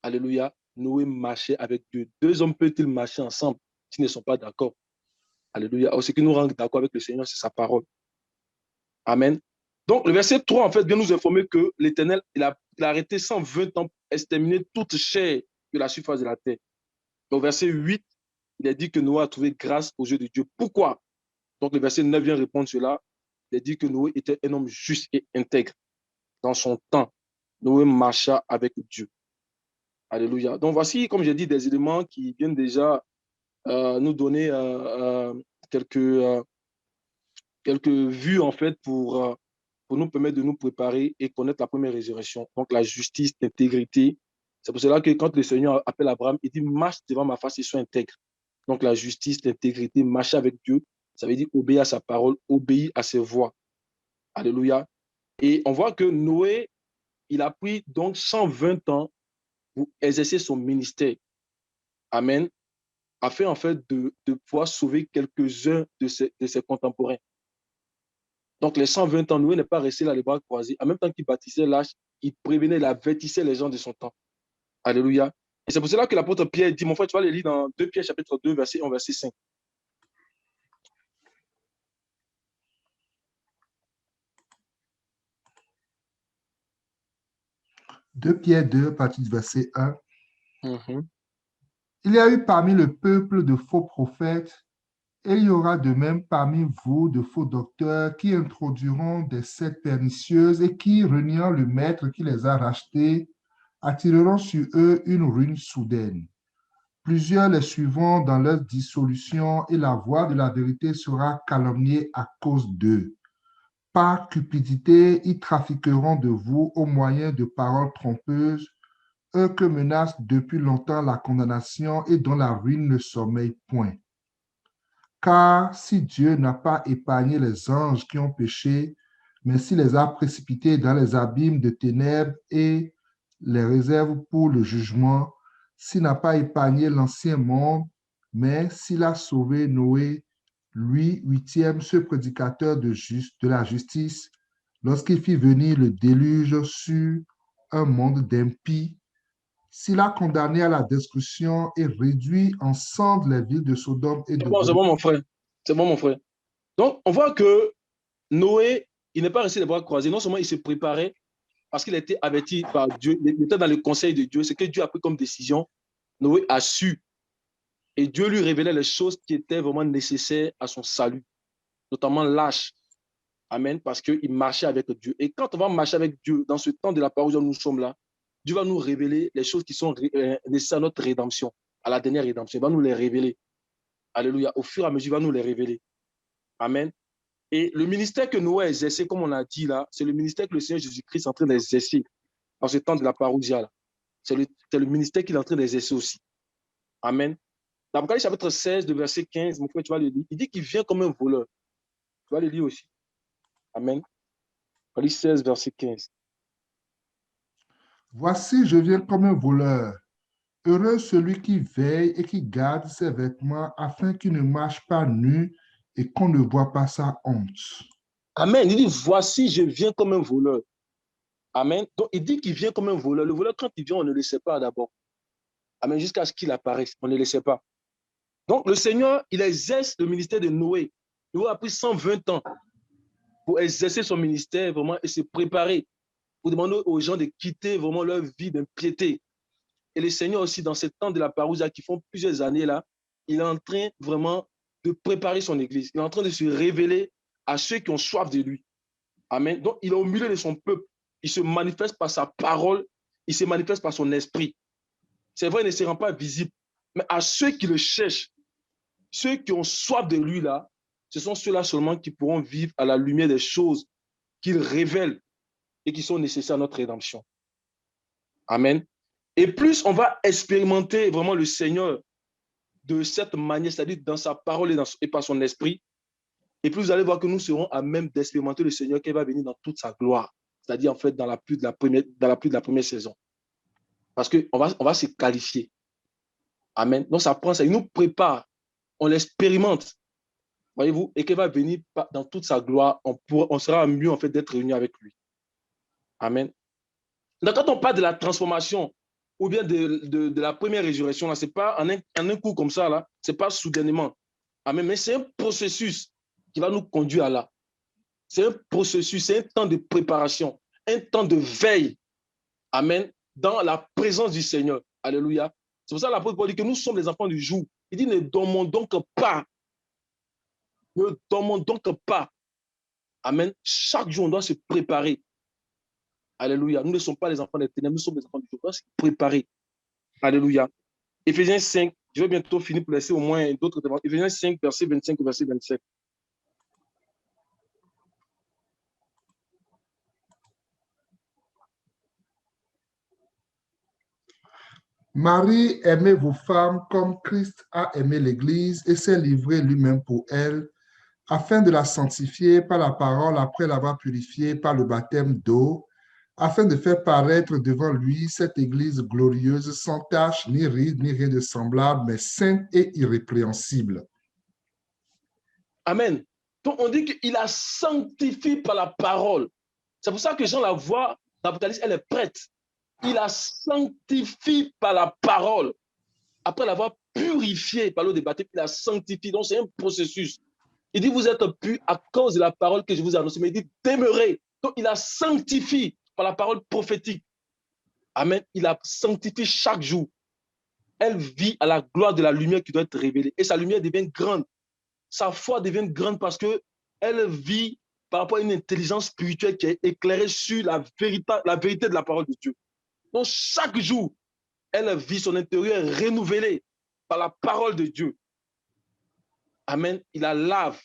Alléluia. Noé marchait avec Dieu. 2 hommes peuvent-ils marcher ensemble s'ils ne sont pas d'accord? Alléluia. Ce qui nous rend d'accord avec le Seigneur, c'est sa parole. Amen. Donc, le verset 3, en fait, vient nous informer que l'Éternel, il a arrêté 120 ans pour exterminer toute chair de la surface de la terre. Donc, verset 8, il est dit que Noé a trouvé grâce aux yeux de Dieu. Pourquoi? Donc, le verset 9 vient répondre cela. Il est dit que Noé était un homme juste et intègre. Dans son temps, Noé marcha avec Dieu. Alléluia. Donc, voici, comme j'ai dit, des éléments qui viennent déjà nous donner quelques vues, en fait, pour nous permettre de nous préparer et connaître la première résurrection. Donc, la justice, l'intégrité. C'est pour cela que quand le Seigneur appelle Abraham, il dit, marche devant ma face et sois intègre. Donc, la justice, l'intégrité, marcher avec Dieu, ça veut dire obéir à sa parole, obéir à ses voies. Alléluia. Et on voit que Noé, il a pris donc 120 ans pour exercer son ministère. Amen. Afin, en fait, de pouvoir sauver quelques-uns de ses contemporains. Donc, les 120 ans, Noé n'est pas resté là les bras croisés. En même temps qu'il bâtissait l'arche, il prévenait, il avertissait les gens de son temps. Alléluia. Et c'est pour cela que l'apôtre Pierre dit, mon frère, tu vas le lire dans 2 Pierre chapitre 2, verset 1, verset 5. Deux Pierre 2, partie du verset 1. Il y a eu parmi le peuple de faux prophètes, et il y aura de même parmi vous de faux docteurs qui introduiront des sectes pernicieuses et qui, reniant le maître qui les a rachetés, attireront sur eux une ruine soudaine. Plusieurs les suivront dans leur dissolution et la voie de la vérité sera calomniée à cause d'eux. Par cupidité, ils trafiqueront de vous au moyen de paroles trompeuses, eux que menace depuis longtemps la condamnation et dont la ruine ne sommeille point. Car si Dieu n'a pas épargné les anges qui ont péché, mais s'il les a précipités dans les abîmes de ténèbres et les réserve pour le jugement, s'il n'a pas épargné l'ancien monde, mais s'il a sauvé Noé, lui, 8e, ce prédicateur de la justice, lorsqu'il fit venir le déluge sur un monde d'impies, s'il a condamné à la destruction et réduit en cendres les villes de Sodome et de C'est bon, mon frère. C'est bon, mon frère. Donc, on voit que Noé, il n'est pas resté les bras croisés. Non seulement il se préparait parce qu'il a été averti par Dieu, il était dans le conseil de Dieu. Ce que Dieu a pris comme décision, Noé a su. Et Dieu lui révélait les choses qui étaient vraiment nécessaires à son salut, notamment l'âge. Amen, parce qu'il marchait avec Dieu. Et quand on va marcher avec Dieu, dans ce temps de la parole où nous sommes là, Dieu va nous révéler les choses qui sont nécessaires à notre rédemption, à la dernière rédemption. Il va nous les révéler. Alléluia. Au fur et à mesure, il va nous les révéler. Amen. Et le ministère que Noé a exercé, comme on a dit là, c'est le ministère que le Seigneur Jésus-Christ est en train d'exercer dans ce temps de la parousia là. C'est le ministère qu'il est en train d'exercer aussi. Amen. Dans Apocalypse chapitre 16, de verset 15, mon frère, tu vas le lire. Il dit qu'il vient comme un voleur. Tu vas le lire aussi. Amen. Apocalypse 16, verset 15. Voici, je viens comme un voleur. Heureux celui qui veille et qui garde ses vêtements afin qu'il ne marche pas nu et qu'on ne voit pas sa honte. Amen. Il dit, voici, je viens comme un voleur. Amen. Donc, il dit qu'il vient comme un voleur. Le voleur, quand il vient, on ne le sait pas d'abord. Amen. Jusqu'à ce qu'il apparaisse, on ne le sait pas. Donc, le Seigneur, il exerce le ministère de Noé. Noé a pris 120 ans pour exercer son ministère vraiment et se préparer, pour demander aux gens de quitter vraiment leur vie d'impiété. Et le Seigneur aussi, dans ce temps de la parousia qui font plusieurs années là, il est en train vraiment de préparer son église. Il est en train de se révéler à ceux qui ont soif de lui. Amen. Donc, il est au milieu de son peuple. Il se manifeste par sa parole, il se manifeste par son esprit. C'est vrai, il ne se rend pas visible, mais à ceux qui le cherchent, ceux qui ont soif de lui, là, ce sont ceux-là seulement qui pourront vivre à la lumière des choses qu'il révèle et qui sont nécessaires à notre rédemption. Amen. Et plus on va expérimenter vraiment le Seigneur de cette manière, c'est-à-dire dans sa parole et par son esprit, et plus vous allez voir que nous serons à même d'expérimenter le Seigneur qui va venir dans toute sa gloire, c'est-à-dire en fait dans la pluie de la première saison. Parce qu'on va se qualifier. Amen. Donc ça prend ça, il nous prépare, on l'expérimente, voyez-vous, et qu'il va venir dans toute sa gloire, on sera mieux en fait d'être réunis avec lui. Amen. Donc quand on parle de la transformation, ou bien de la première résurrection, là, ce n'est pas en un coup comme ça, là, ce n'est pas soudainement. Amen. Mais c'est un processus qui va nous conduire à là. C'est un processus, c'est un temps de préparation, un temps de veille. Amen. Dans la présence du Seigneur. Alléluia. C'est pour ça que l'apôtre Paul dit que nous sommes les enfants du jour. Il dit, ne dormons donc pas. Ne dormons donc pas. Amen. Chaque jour, on doit se préparer. Alléluia. Nous ne sommes pas les enfants des ténèbres, nous sommes les enfants du jour. On doit se préparer. Alléluia. Éphésiens 5, je vais bientôt finir pour laisser au moins d'autres témoins. Éphésiens 5, verset 25 et verset 27. Marie, aimez vos femmes comme Christ a aimé l'Église et s'est livré lui-même pour elle, afin de la sanctifier par la parole après l'avoir purifiée par le baptême d'eau, afin de faire paraître devant lui cette Église glorieuse, sans tache, ni ride, ni rien de semblable, mais sainte et irrépréhensible. Amen. Donc on dit qu'il a sanctifié par la parole. C'est pour ça que Jean la voit dans l'Apocalypse, elle est prête. Il a sanctifié par la parole. Après l'avoir purifié par l'eau des baptêmes, il a sanctifié. Donc c'est un processus. Il dit, vous êtes purs à cause de la parole que je vous ai annoncée. Mais il dit, demeurez. Donc il a sanctifié par la parole prophétique. Amen. Il a sanctifié chaque jour. Elle vit à la gloire de la lumière qui doit être révélée. Et sa lumière devient grande. Sa foi devient grande parce qu'elle vit par rapport à une intelligence spirituelle qui est éclairée sur la vérité de la parole de Dieu. Donc, chaque jour, elle vit son intérieur renouvelé par la parole de Dieu. Amen. Il la lave.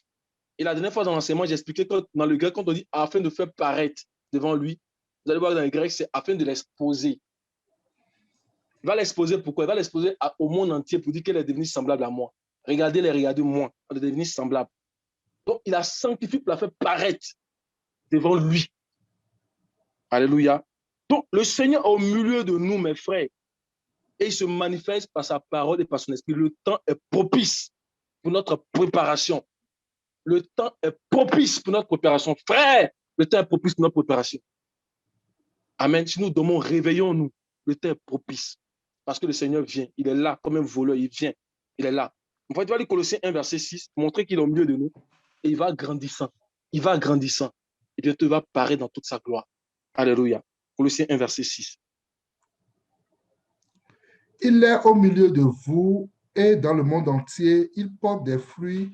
Et la dernière fois dans l'enseignement, j'ai expliqué que dans le grec, quand on dit afin de faire paraître devant lui, vous allez voir dans le grec, c'est afin de l'exposer. Il va l'exposer pourquoi? Il va l'exposer au monde entier pour dire qu'elle est devenue semblable à moi. Regardez-moi, elle est devenue semblable. Donc, il a sanctifié pour la faire paraître devant lui. Alléluia. Donc, le Seigneur est au milieu de nous, mes frères, et il se manifeste par sa parole et par son esprit. Le temps est propice pour notre préparation. Le temps est propice pour notre préparation. Frère, le temps est propice pour notre préparation. Amen. Si nous dormons, réveillons-nous. Le temps est propice. Parce que le Seigneur vient. Il est là comme un voleur. Il vient. Il est là. En fait, il va lire Colossiens 1, verset 6, montrer qu'il est au milieu de nous. Et il va grandissant. Il va grandissant. Et bientôt, il va paraître dans toute sa gloire. Alléluia. Colossiens 1, verset 6. Il est au milieu de vous et dans le monde entier. Il porte des fruits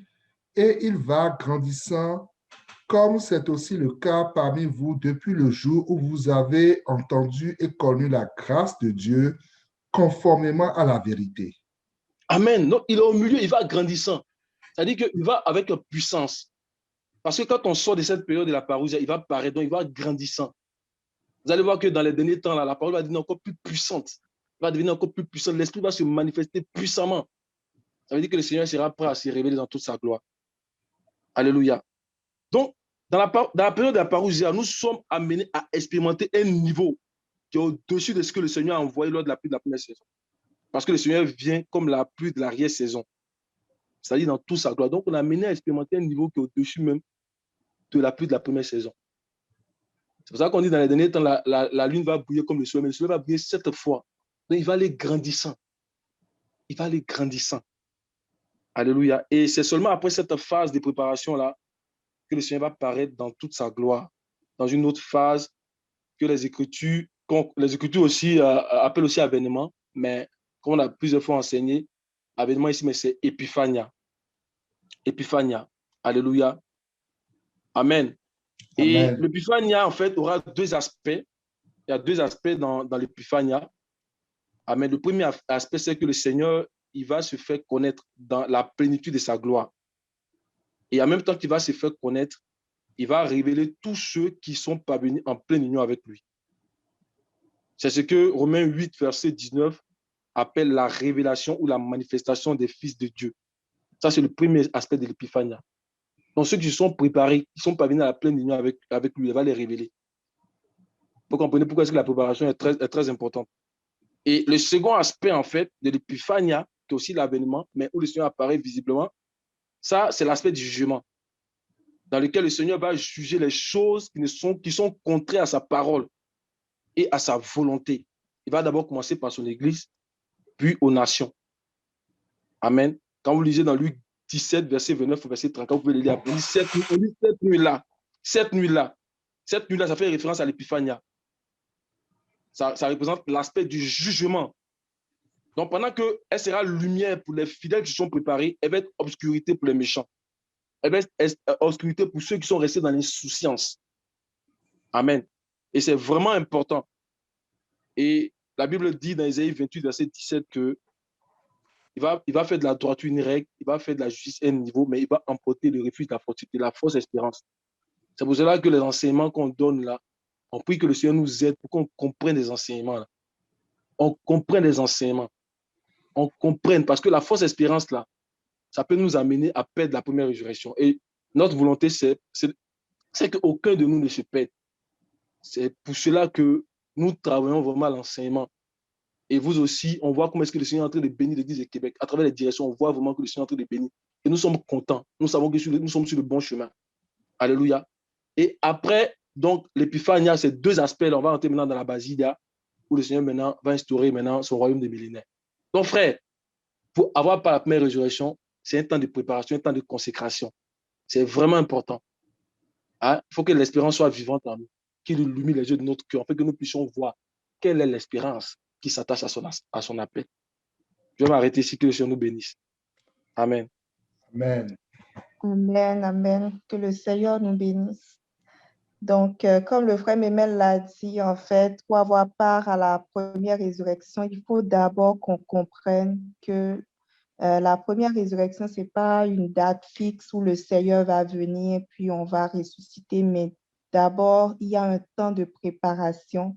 et il va grandissant, comme c'est aussi le cas parmi vous depuis le jour où vous avez entendu et connu la grâce de Dieu conformément à la vérité. Amen. Donc, il est au milieu, il va grandissant. C'est-à-dire qu'il va avec puissance. Parce que quand on sort de cette période de la parousia, il va paraître, donc il va grandissant. Vous allez voir que dans les derniers temps, là, la parole va devenir encore plus puissante. Va devenir encore plus puissante. L'esprit va se manifester puissamment. Ça veut dire que le Seigneur sera prêt à se révéler dans toute sa gloire. Alléluia. Donc, dans la période de la parousia, nous sommes amenés à expérimenter un niveau qui est au-dessus de ce que le Seigneur a envoyé lors de la pluie de la première saison. Parce que le Seigneur vient comme la pluie de l'arrière-saison. C'est-à-dire dans toute sa gloire. Donc, on est amené à expérimenter un niveau qui est au-dessus même de la pluie de la première saison. C'est pour ça qu'on dit dans les derniers temps, la lune va briller comme le soleil, mais le soleil va briller 7 fois. Donc, il va aller grandissant. Il va aller grandissant. Alléluia. Et c'est seulement après cette phase de préparation-là que le Seigneur va paraître dans toute sa gloire. Dans une autre phase que les Écritures aussi appellent aussi avènement, mais comme on a plusieurs fois enseigné, avènement ici, mais c'est épiphania. Épiphania. Alléluia. Amen. Et Amen. l'épiphania, en fait, aura deux aspects. Il y a deux aspects dans l'épiphania. Amen. Le premier aspect, c'est que le Seigneur, il va se faire connaître dans la plénitude de sa gloire. Et en même temps qu'il va se faire connaître, il va révéler tous ceux qui sont parvenus en pleine union avec lui. C'est ce que Romains 8, verset 19 appelle la révélation ou la manifestation des fils de Dieu. Ça, c'est le premier aspect de l'épiphania. Donc, ceux qui se sont préparés, qui sont parvenus à la pleine union avec lui, il va les révéler. Vous comprenez pourquoi est-ce que la préparation est très importante. Et le second aspect, en fait, de l'épiphania, qui est aussi l'avènement, mais où le Seigneur apparaît visiblement, ça, c'est l'aspect du jugement, dans lequel le Seigneur va juger les choses qui sont contraires à sa parole et à sa volonté. Il va d'abord commencer par son Église, puis aux nations. Amen. Quand vous lisez dans Luc 17, verset 29 au verset 34, vous pouvez le lire. On dit cette nuit-là, ça fait référence à l'épiphania. Ça représente l'aspect du jugement. Donc, pendant qu'elle sera lumière pour les fidèles qui sont préparés, elle va être obscurité pour les méchants. Elle va être obscurité pour ceux qui sont restés dans l'insouciance. Amen. Et c'est vraiment important. Et la Bible dit dans Ésaïe 28, verset 17 que il va faire de la droiture une règle, il va faire de la justice un niveau, mais il va emporter le refuge de la fausse espérance. C'est pour cela que les enseignements qu'on donne là, on prie que le Seigneur nous aide pour qu'on comprenne les enseignements là. On comprenne les enseignements. On comprenne, parce que la fausse espérance là, ça peut nous amener à perdre la première résurrection. Et notre volonté, c'est qu'aucun de nous ne se perde. C'est pour cela que nous travaillons vraiment à l'enseignement. Et vous aussi, on voit comment est-ce que le Seigneur est en train de bénir l'Église de Québec. À travers les directions, on voit vraiment que le Seigneur est en train de bénir. Et nous sommes contents. Nous savons que nous sommes sur le bon chemin. Alléluia. Et après, donc, l'épiphania, ces deux aspects-là, on va entrer maintenant dans la basilia, où le Seigneur maintenant va instaurer maintenant son royaume des millénaires. Donc, frère, pour avoir pas la première résurrection, c'est un temps de préparation, un temps de consécration. C'est vraiment important. Hein? Il faut que l'espérance soit vivante en nous, qu'il illumine les yeux de notre cœur, afin que nous puissions voir quelle est l'espérance qui s'attache à son appel. Je vais m'arrêter ici, que le Seigneur nous bénisse. Amen. Amen. Amen, amen. Que le Seigneur nous bénisse. Donc, comme le frère Memel l'a dit, en fait, pour avoir part à la première résurrection, il faut d'abord qu'on comprenne que la première résurrection, ce n'est pas une date fixe où le Seigneur va venir, puis on va ressusciter, mais d'abord, il y a un temps de préparation.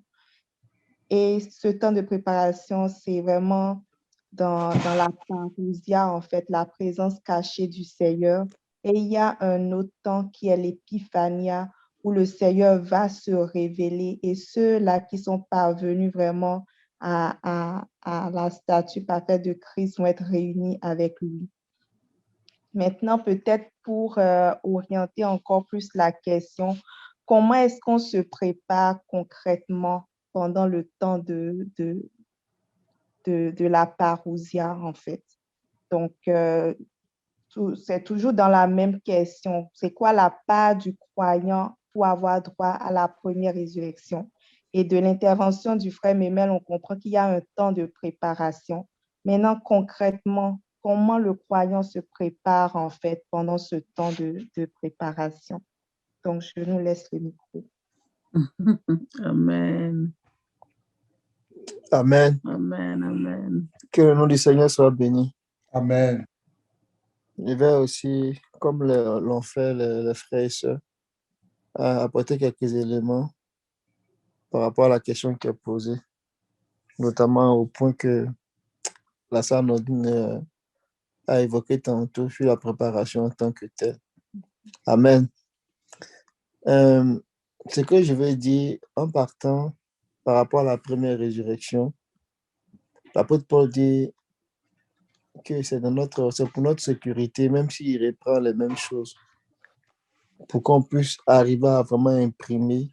Et ce temps de préparation, c'est vraiment dans la parousia, en fait, la présence cachée du Seigneur. Et il y a un autre temps qui est l'épiphania, où le Seigneur va se révéler. Et ceux-là qui sont parvenus vraiment à la statue parfaite de Christ vont être réunis avec lui. Maintenant, peut-être pour orienter encore plus la question, comment est-ce qu'on se prépare concrètement pendant le temps de la parousia, en fait? Donc, c'est toujours dans la même question. C'est quoi la part du croyant pour avoir droit à la première résurrection? Et de l'intervention du frère Memel, on comprend qu'il y a un temps de préparation. Maintenant, concrètement, comment le croyant se prépare en fait pendant ce temps de préparation? Donc, je nous laisse le micro. Amen. Amen. Amen. Amen. Que le nom du Seigneur soit béni. Amen. Je vais aussi, comme l'ont fait les frères et sœurs, apporter quelques éléments par rapport à la question qui est posée, notamment au point que la sœur Nordine a évoqué tantôt sur la préparation en tant que telle. Amen. Ce que je vais dire en partant par rapport à la première résurrection, l'apôtre Paul dit que c'est pour notre sécurité, même s'il reprend les mêmes choses, pour qu'on puisse arriver à vraiment imprimer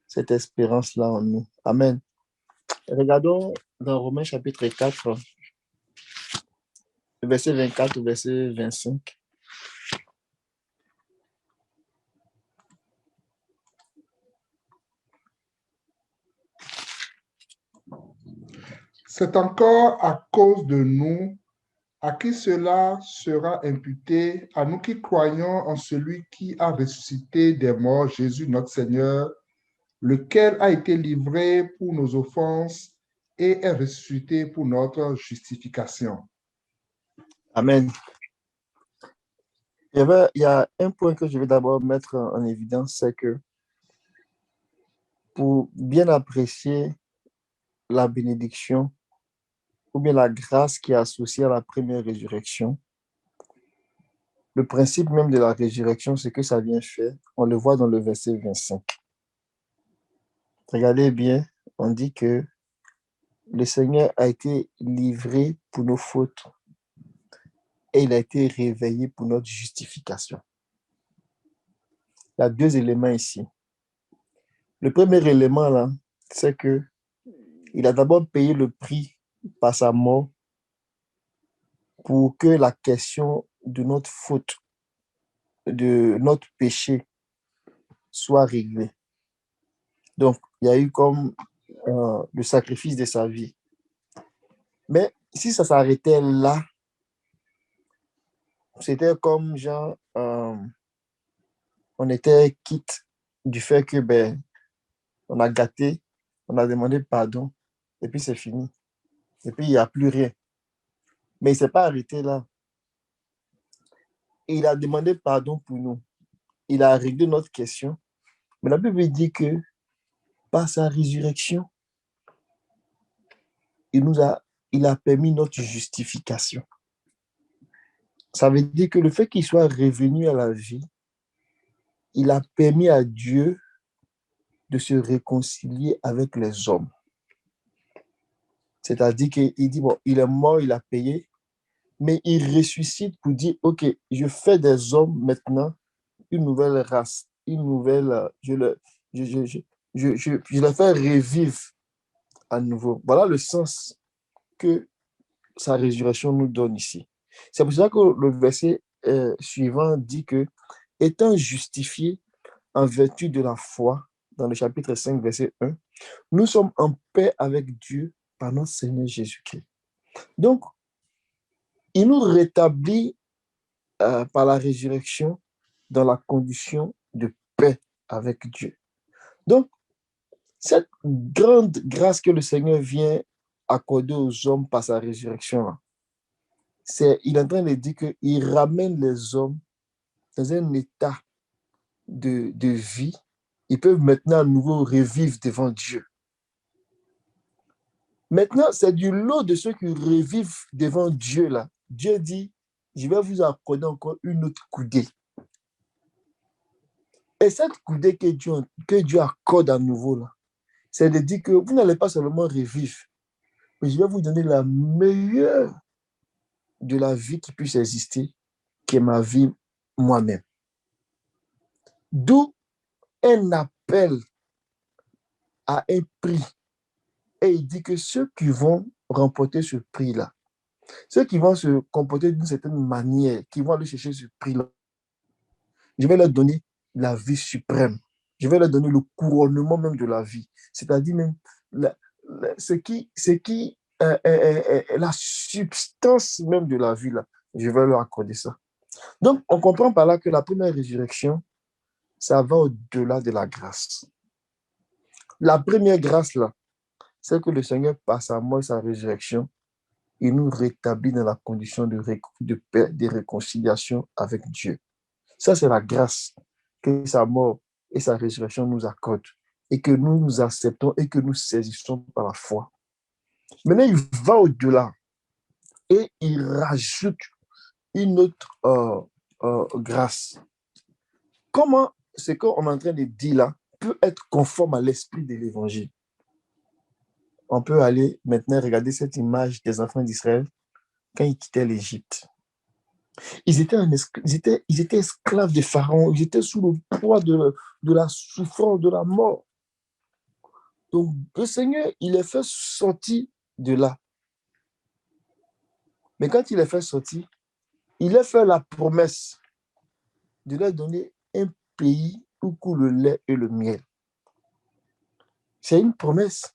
cette espérance-là en nous. Amen. Regardons dans Romains chapitre 4, verset 24 au verset 25. C'est encore à cause de nous, À qui cela sera imputé? À nous qui croyons en celui qui a ressuscité des morts, Jésus notre Seigneur, lequel a été livré pour nos offenses et est ressuscité pour notre justification. Amen. Il y a un point que je vais d'abord mettre en évidence, c'est que pour bien apprécier la bénédiction ou bien la grâce qui est associée à la première résurrection, le principe même de la résurrection, c'est que ça vient faire. On le voit dans le verset 25. Regardez bien, on dit que le Seigneur a été livré pour nos fautes et il a été réveillé pour notre justification. Il y a deux éléments ici. Le premier élément, là, c'est que il a d'abord payé le prix par sa mort pour que la question de notre faute, de notre péché, soit réglée. Donc, il y a eu comme le sacrifice de sa vie. Mais si ça s'arrêtait là, c'était comme genre, on était quitte du fait que on a gâté, on a demandé pardon, et puis c'est fini. Et puis il n'y a plus rien. Mais il ne s'est pas arrêté là. Il a demandé pardon pour nous. Il a réglé notre question. Mais la Bible dit que par sa résurrection, il a permis notre justification. Ça veut dire que le fait qu'il soit revenu à la vie, il a permis à Dieu de se réconcilier avec les hommes. C'est-à-dire qu'il dit, bon, il est mort, il a payé, mais il ressuscite pour dire, OK, je fais des hommes maintenant une nouvelle race, une nouvelle, je les fais revivre à nouveau. Voilà le sens que sa résurrection nous donne ici. C'est pour ça que le verset suivant dit que, étant justifiés en vertu de la foi, dans le chapitre 5, verset 1, nous sommes en paix avec Dieu par notre Seigneur Jésus-Christ. Donc, il nous rétablit par la résurrection dans la condition de paix avec Dieu. Donc, cette grande grâce que le Seigneur vient accorder aux hommes par sa résurrection, il est en train de dire qu'il ramène les hommes dans un état de vie. Ils peuvent maintenant à nouveau revivre devant Dieu. Maintenant, c'est du lot de ceux qui revivent devant Dieu là. Dieu dit, je vais vous accorder encore une autre coudée. Et cette coudée que Dieu accorde à nouveau là, c'est de dire que vous n'allez pas seulement revivre, mais je vais vous donner la meilleure de la vie qui puisse exister, qui est ma vie moi-même. D'où un appel à un prix. Et il dit que ceux qui vont remporter ce prix-là, ceux qui vont se comporter d'une certaine manière, qui vont aller chercher ce prix-là, je vais leur donner la vie suprême. Je vais leur donner le couronnement même de la vie. C'est-à-dire même la substance même de la vie, là. Je vais leur accorder ça. Donc, on comprend par là que la première résurrection, ça va au-delà de la grâce. La première grâce, là, c'est que le Seigneur, par sa mort et sa résurrection, il nous rétablit dans la condition de paix, de réconciliation avec Dieu. Ça, c'est la grâce que sa mort et sa résurrection nous accordent et que nous acceptons et que nous saisissons par la foi. Maintenant, il va au-delà et il rajoute une autre grâce. Comment ce qu'on est en train de dire là peut être conforme à l'esprit de l'évangile? On peut aller maintenant regarder cette image des enfants d'Israël quand ils quittaient l'Égypte. Ils étaient esclaves de Pharaon, ils étaient sous le poids de la souffrance, de la mort. Donc, le Seigneur, il les fait sortir de là. Mais quand il les fait sortir, il leur fait la promesse de leur donner un pays où coule le lait et le miel. C'est une promesse.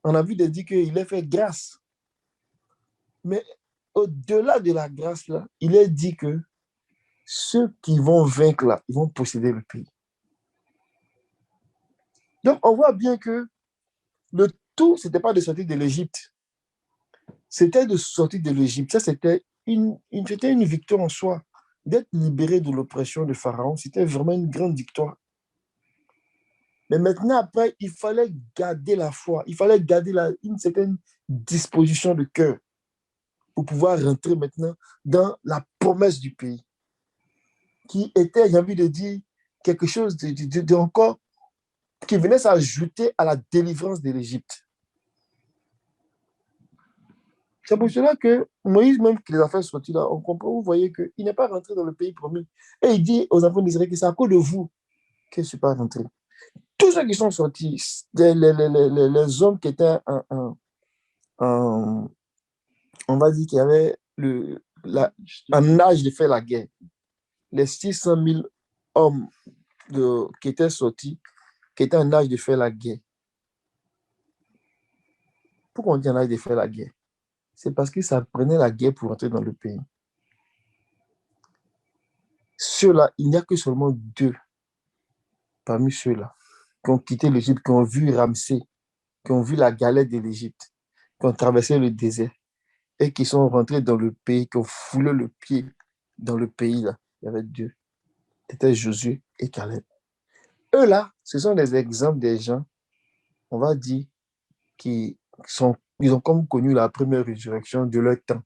On a vu de dire qu'il leur fait grâce. Mais au-delà de la grâce, là, il est dit que ceux qui vont vaincre, là, ils vont posséder le pays. Donc, on voit bien que le tout, ce n'était pas de sortir de l'Égypte. C'était de sortir de l'Égypte. Ça, c'était une victoire en soi. D'être libéré de l'oppression de Pharaon, c'était vraiment une grande victoire. Mais maintenant, après, il fallait garder la foi. Il fallait garder une certaine disposition de cœur pour pouvoir rentrer maintenant dans la promesse du pays, qui était, j'ai envie de dire, quelque chose de encore qui venait s'ajouter à la délivrance de l'Égypte. C'est pour cela que Moïse, même que les affaires sont là, on comprend, vous voyez qu'il n'est pas rentré dans le pays promis. Et il dit aux enfants d'Israël que c'est à cause de vous que je ne suis pas rentré. Tous ceux qui sont sortis, les hommes qui étaient on va dire qu'il y avait un âge de faire la guerre, les 600 000 hommes qui étaient sortis, qui étaient en âge de faire la guerre. Pourquoi on dit en âge de faire la guerre? C'est parce que ça prenait la guerre pour entrer dans le pays. Ceux-là, il n'y a que seulement 2 parmi ceux-là qui ont quitté l'Égypte, qui ont vu Ramsès, qui ont vu la galère de l'Égypte, qui ont traversé le désert et qui sont rentrés dans le pays, qui ont foulé le pied dans le pays. Là. Il y avait 2. C'était Josué et Caleb. Eux là, ce sont des exemples des gens, on va dire, ils ont comme connu la première résurrection de leur temps.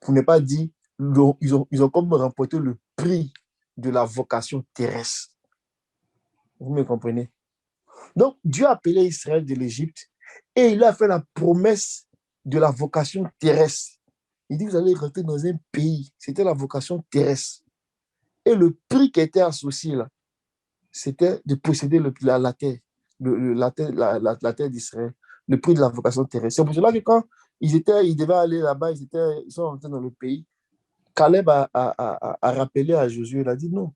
Pour ne pas dire, ils ont comme remporté le prix de la vocation terrestre. Vous me comprenez? Donc, Dieu a appelé Israël de l'Égypte et il a fait la promesse de la vocation terrestre. Il dit, vous allez rentrer dans un pays. C'était la vocation terrestre. Et le prix qui était associé là, c'était de posséder la terre, la terre d'Israël, le prix de la vocation terrestre. C'est pour cela que quand ils devaient aller là-bas, ils sont rentrés dans le pays. Caleb a rappelé à Josué, il a dit non,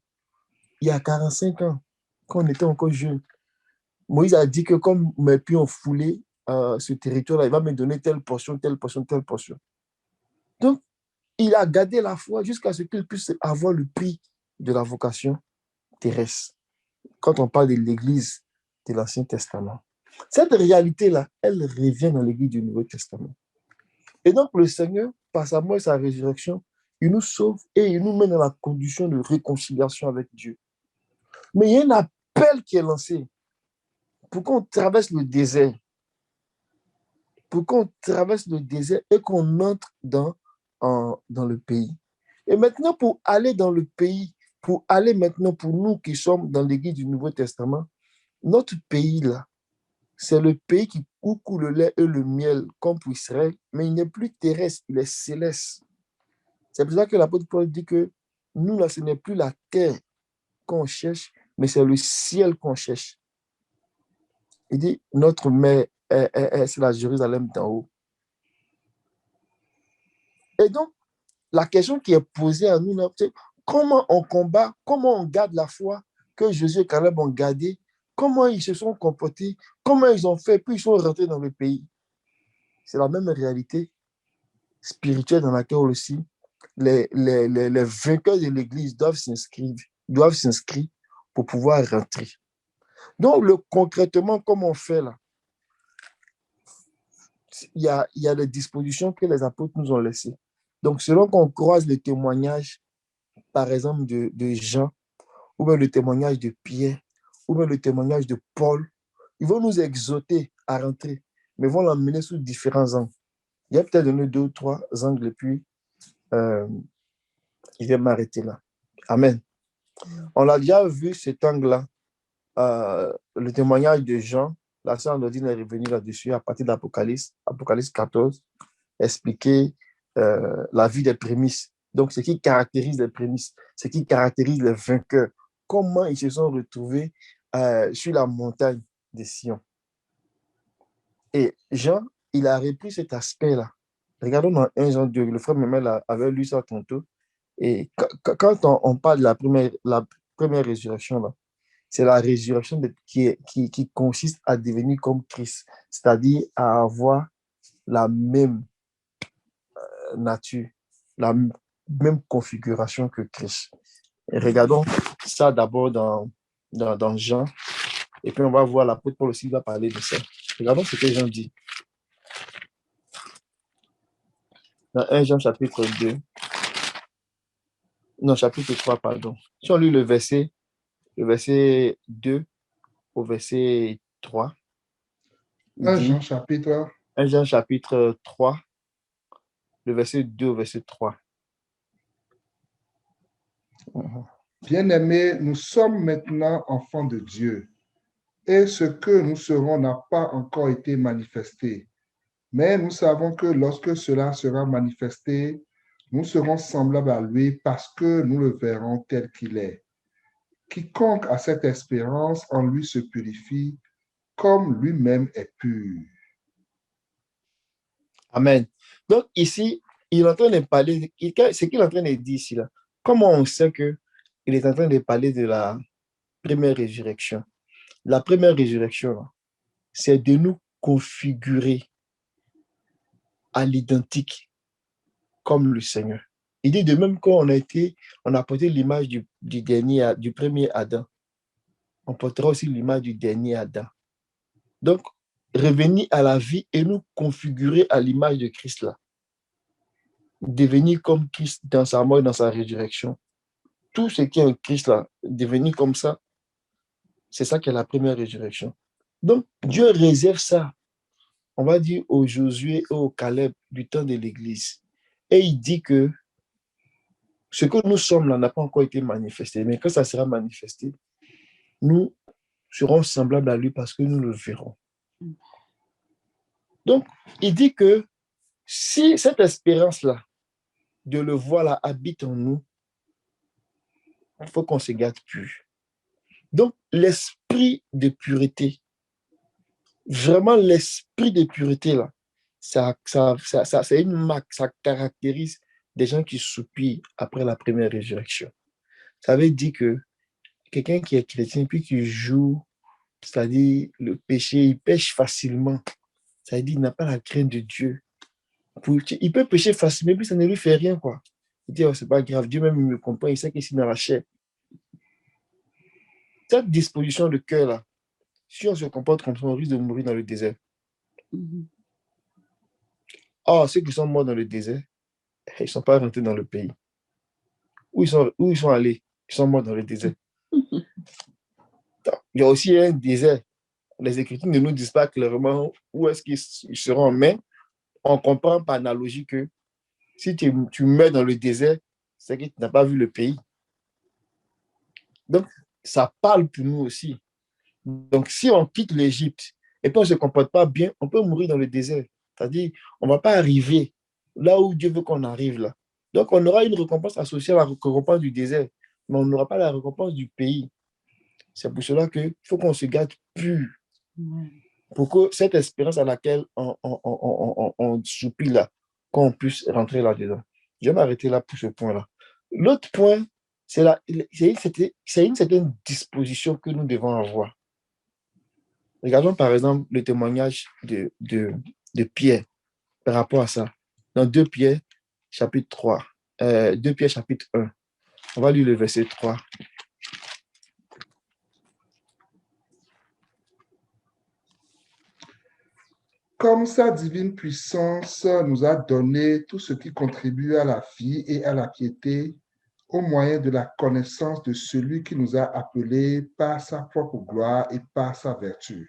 il y a 45 ans, quand on était encore jeune, Moïse a dit que comme mes pieds ont foulé ce territoire-là, il va me donner telle portion, telle portion, telle portion. Donc, il a gardé la foi jusqu'à ce qu'il puisse avoir le prix de la vocation terrestre. Quand on parle de l'Église de l'Ancien Testament, cette réalité-là, elle revient dans l'Église du Nouveau Testament. Et donc, le Seigneur, par sa mort et sa résurrection, il nous sauve et il nous met dans la condition de réconciliation avec Dieu. Mais il y a un appel qui est lancé pour qu'on traverse le désert. Pour qu'on traverse le désert et qu'on entre dans le pays. Et maintenant, pour aller dans le pays, pour aller maintenant pour nous qui sommes dans l'Église du Nouveau Testament, notre pays là, c'est le pays où coule le lait et le miel, comme pour Israël, mais il n'est plus terrestre, il est céleste. C'est pour ça que l'apôtre Paul dit que nous, là, ce n'est plus la terre qu'on cherche, mais c'est le ciel qu'on cherche. Il dit, notre mère, c'est la Jérusalem d'en haut. Et donc, la question qui est posée à nous, c'est comment on combat, comment on garde la foi que Josué et Caleb ont gardée, comment ils se sont comportés, comment ils ont fait, puis ils sont rentrés dans le pays. C'est la même réalité spirituelle dans laquelle aussi les vainqueurs de l'Église doivent s'inscrire pour pouvoir rentrer. Donc, concrètement, comment on fait là? Il y a les dispositions que les apôtres nous ont laissées. Donc, selon qu'on croise le témoignage, par exemple, de Jean, ou bien le témoignage de Pierre, ou bien le témoignage de Paul, ils vont nous exhorter à rentrer, mais vont l'emmener sous différents angles. Il y a peut-être donné 2 ou 3 angles, et puis je vais m'arrêter là. Amen. On a déjà vu cet angle-là, le témoignage de Jean. La sœur Andodine est revenue là-dessus à partir d'Apocalypse, Apocalypse 14, expliquer la vie des prémices. Donc, ce qui caractérise les prémices, ce qui caractérise les vainqueurs, comment ils se sont retrouvés sur la montagne de Sion. Et Jean, il a repris cet aspect-là. Regardons dans 1 Jean 2, le frère Memel avait lu ça tantôt. Et quand on parle de la première résurrection, là, c'est la résurrection qui consiste à devenir comme Christ, c'est-à-dire à avoir la même nature, la même configuration que Christ. Et regardons ça d'abord dans Jean, et puis on va voir l'apôtre Paul aussi va parler de ça. Regardons ce que Jean dit. Dans 1 Jean chapitre 2, non, chapitre 3, pardon. Si on lit le verset 2 au verset 3, 1 Jean chapitre 1 Jean chapitre 3, le verset 2 au verset 3. Bien-aimés, nous sommes maintenant enfants de Dieu, et ce que nous serons n'a pas encore été manifesté. Mais nous savons que lorsque cela sera manifesté, nous serons semblables à lui parce que nous le verrons tel qu'il est. Quiconque a cette espérance en lui se purifie comme lui-même est pur. Amen. Donc ici, il est en train de parler, ce qu'il est en train de dire ici, là, comment on sait qu'il est en train de parler de la première résurrection? La première résurrection, là, c'est de nous configurer à l'identique comme le Seigneur. Il dit de même qu'on a porté l'image du premier Adam, on portera aussi l'image du dernier Adam. Donc, revenir à la vie et nous configurer à l'image de Christ là. Devenir comme Christ dans sa mort et dans sa résurrection. Tout ce qui est un Christ là, devenir comme ça, c'est ça qui est la première résurrection. Donc, Dieu réserve ça, on va dire, au Josué et au Caleb du temps de l'Église. Et il dit que ce que nous sommes là n'a pas encore été manifesté, mais quand ça sera manifesté, nous serons semblables à lui parce que nous le verrons. Donc, il dit que si cette espérance-là, de le voir là, habite en nous, il faut qu'on se garde pur. Donc, l'esprit de pureté, vraiment l'esprit de pureté là, c'est une marque, ça caractérise des gens qui soupirent après la première résurrection. Ça veut dire que quelqu'un qui est chrétien puis qui joue, c'est-à-dire le péché, il pêche facilement. Ça veut dire qu'il n'a pas la crainte de Dieu. Il peut pécher facilement, puis ça ne lui fait rien, quoi. Il dit, oh, c'est pas grave, Dieu même me comprend, il sait qu'il est dans la chair. Cette disposition de cœur là, si on se comporte comme ça, on risque de mourir dans le désert. Or, ceux qui sont morts dans le désert, ils ne sont pas rentrés dans le pays. Où ils sont allés? Ils sont morts dans le désert. Il y a aussi un désert. Les Écritures ne nous disent pas clairement où est-ce qu'ils seront, mais on comprend par analogie que si tu meurs dans le désert, c'est que tu n'as pas vu le pays. Donc, ça parle pour nous aussi. Donc, si on quitte l'Égypte et puis on ne se comporte pas bien, on peut mourir dans le désert. C'est-à-dire, on ne va pas arriver là où Dieu veut qu'on arrive là. Donc, on aura une récompense associée à la récompense du désert, mais on n'aura pas la récompense du pays. C'est pour cela qu'il faut qu'on se garde pur. Pour que cette espérance à laquelle on soupire là, qu'on puisse rentrer là-dedans. Je vais m'arrêter là pour ce point-là. L'autre point, c'est une certaine disposition que nous devons avoir. Regardons par exemple le témoignage de Pierre par rapport à ça. Dans 2 Pierre, chapitre 3, 2 Pierre, chapitre 1. On va lire le verset 3. Comme sa divine puissance nous a donné tout ce qui contribue à la vie et à la piété, au moyen de la connaissance de celui qui nous a appelés par sa propre gloire et par sa vertu,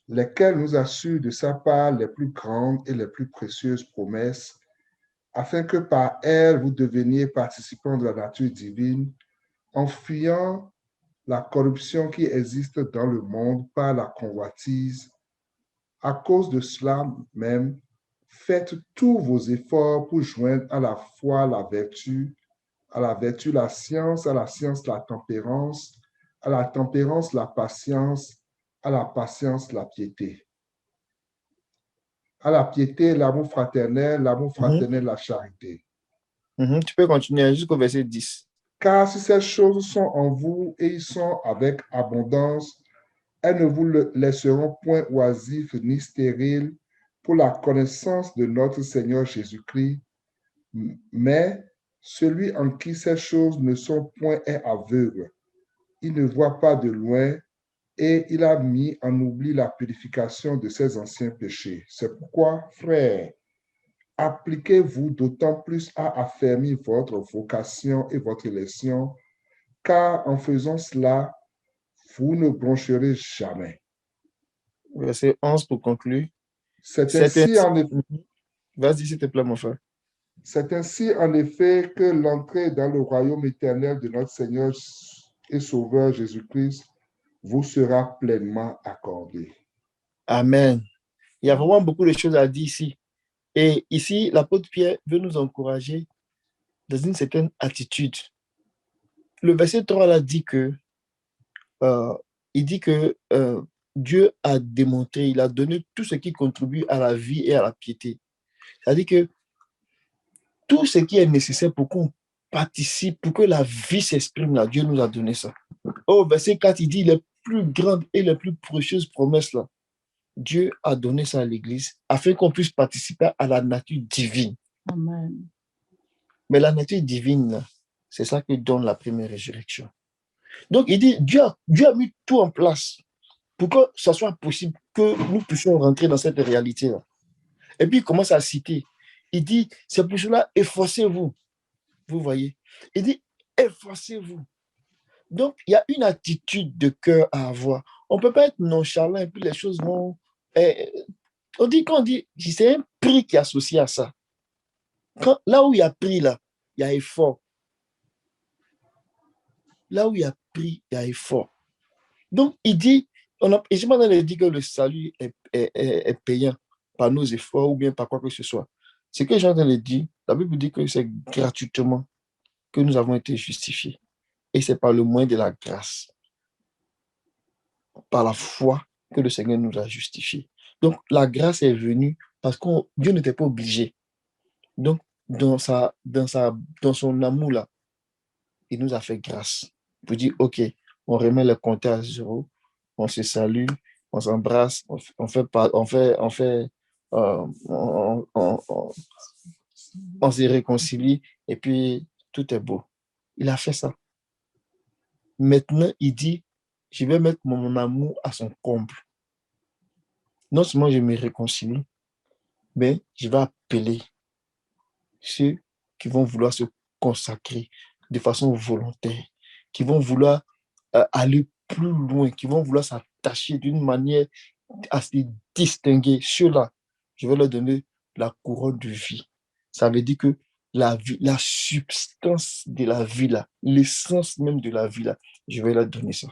lesquels nous assurent de sa part les plus grandes et les plus précieuses promesses, afin que par elles vous deveniez participants de la nature divine, en fuyant la corruption qui existe dans le monde par la convoitise. À cause de cela même, faites tous vos efforts pour joindre à la foi la vertu, à la vertu la science, à la science la tempérance, à la tempérance la patience, à la patience la piété. À la piété, l'amour fraternel la charité. Tu peux continuer jusqu'au verset 10. Car si ces choses sont en vous et ils sont avec abondance, elles ne vous laisseront point oisifs ni stériles, pour la connaissance de notre Seigneur Jésus-Christ, mais celui en qui ces choses ne sont point est aveugle. Il ne voit pas de loin et il a mis en oubli la purification de ses anciens péchés. C'est pourquoi, frères, appliquez-vous d'autant plus à affermir votre vocation et votre élection, car en faisant cela, vous ne broncherez jamais. Verset 11 pour conclure. C'est C'est ainsi, ainsi- en effet, Vas-y, s'il te plaît, mon frère. c'est ainsi, en effet, que l'entrée dans le royaume éternel de notre Seigneur et Sauveur Jésus-Christ vous sera pleinement accordée. Amen. Il y a vraiment beaucoup de choses à dire ici. Et ici, l'apôtre Pierre veut nous encourager dans une certaine attitude. Le verset 3 là dit que, il dit que Dieu a démontré, il a donné tout ce qui contribue à la vie et à la piété. C'est-à-dire que tout ce qui est nécessaire pour qu'on participe, pour que la vie s'exprime là, Dieu nous a donné ça. Au verset 4, il dit les plus grandes et les plus précieuses promesses là, Dieu a donné ça à l'Église afin qu'on puisse participer à la nature divine. Amen. Mais la nature divine, là, c'est ça qui donne la première résurrection. Donc, il dit, Dieu a mis tout en place pour que ça soit possible que nous puissions rentrer dans cette réalité-là. Et puis, il commence à citer. Il dit, c'est pour cela, efforcez-vous. Vous voyez? Il dit, efforcez-vous. Donc, il y a une attitude de cœur à avoir. On ne peut pas être nonchalant et puis les choses vont... Quand on dit, c'est un prix qui est associé à ça. Là où il y a prix, là, il y a effort. Là où il y a prix, il y a effort. Donc, il dit, et je m'en ai dit que le salut est payant par nos efforts ou bien par quoi que ce soit. Ce que j'ai en train de dire, la Bible dit que c'est gratuitement que nous avons été justifiés. Et c'est par le moyen de la grâce, par la foi que le Seigneur nous a justifiés. Donc, la grâce est venue parce que Dieu n'était pas obligé. Donc, dans son amour, là, il nous a fait grâce. Pour dire, OK, on remet le compteur à zéro, on se salue, on s'embrasse, on se réconcilie et puis tout est beau. Il a fait ça. Maintenant, il dit, je vais mettre mon amour à son comble. Non seulement je me réconcilie, mais je vais appeler ceux qui vont vouloir se consacrer de façon volontaire, qui vont vouloir aller plus loin, qui vont vouloir s'attacher d'une manière à se distinguer. Ceux-là, je vais leur donner la couronne de vie. Ça veut dire que la vie, la substance de la vie là, l'essence même de la vie là, je vais leur donner ça.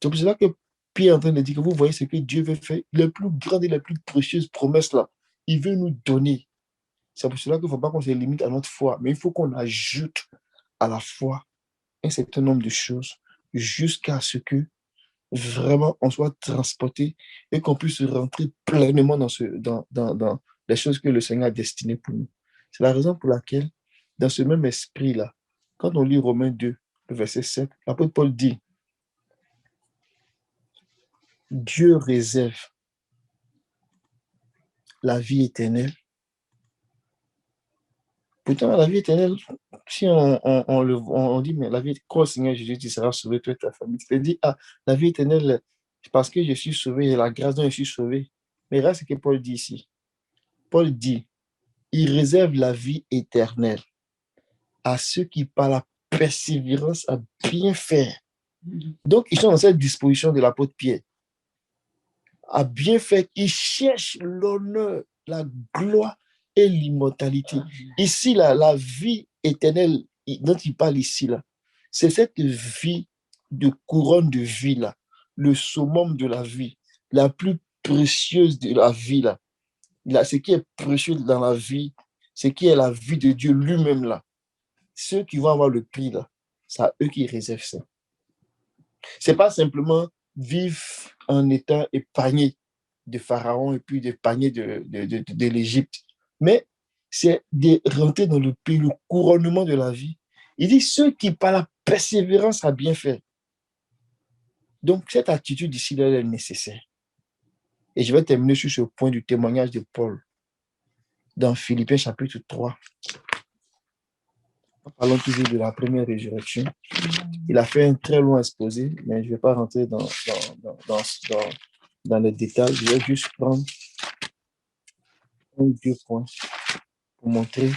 C'est pour cela que Pierre est en train de dire que vous voyez ce que Dieu veut faire, les plus grandes et les plus précieuses promesses là, il veut nous donner. C'est pour cela qu'il ne faut pas qu'on se limite à notre foi, mais il faut qu'on ajoute à la foi un certain nombre de choses jusqu'à ce que vraiment on soit transporté et qu'on puisse rentrer pleinement dans les choses que le Seigneur a destinées pour nous. C'est la raison pour laquelle, dans ce même esprit-là, quand on lit Romains 2, le verset 7, l'apôtre Paul dit, Dieu réserve la vie éternelle. Pourtant, la vie éternelle, si on dit, mais la vie, quand Seigneur Jésus, tu seras sauvé, toi et ta famille, tu te dis, ah, la vie éternelle, parce que je suis sauvé, et la grâce dont je suis sauvé. Mais regarde ce que Paul dit ici. Paul dit, il réserve la vie éternelle à ceux qui, par la persévérance, a bien faire. Donc, ils sont dans cette disposition de l'apôtre Pierre. A bien fait, ils cherchent l'honneur, la gloire et l'immortalité. Ici, là, la vie éternelle dont il parle ici, là, c'est cette vie de couronne de vie, là, le summum de la vie, la plus précieuse de la vie, là. Ce qui est précieux dans la vie, ce qui est la vie de Dieu lui-même, là. Ceux qui vont avoir le prix, là, c'est à eux qui réservent ça. C'est pas simplement vivre en étant épargné de Pharaon et puis d'épargné de l'Égypte, mais c'est de rentrer dans le pays, le couronnement de la vie. Il dit ceux qui, par la persévérance, a bien fait. Donc, cette attitude ici, là, elle est nécessaire. Et je vais terminer sur ce point du témoignage de Paul dans Philippiens chapitre 3. Parlons toujours de la première résurrection. Il a fait un très long exposé, mais je ne vais pas rentrer dans les détails. Je vais juste prendre un ou deux points pour montrer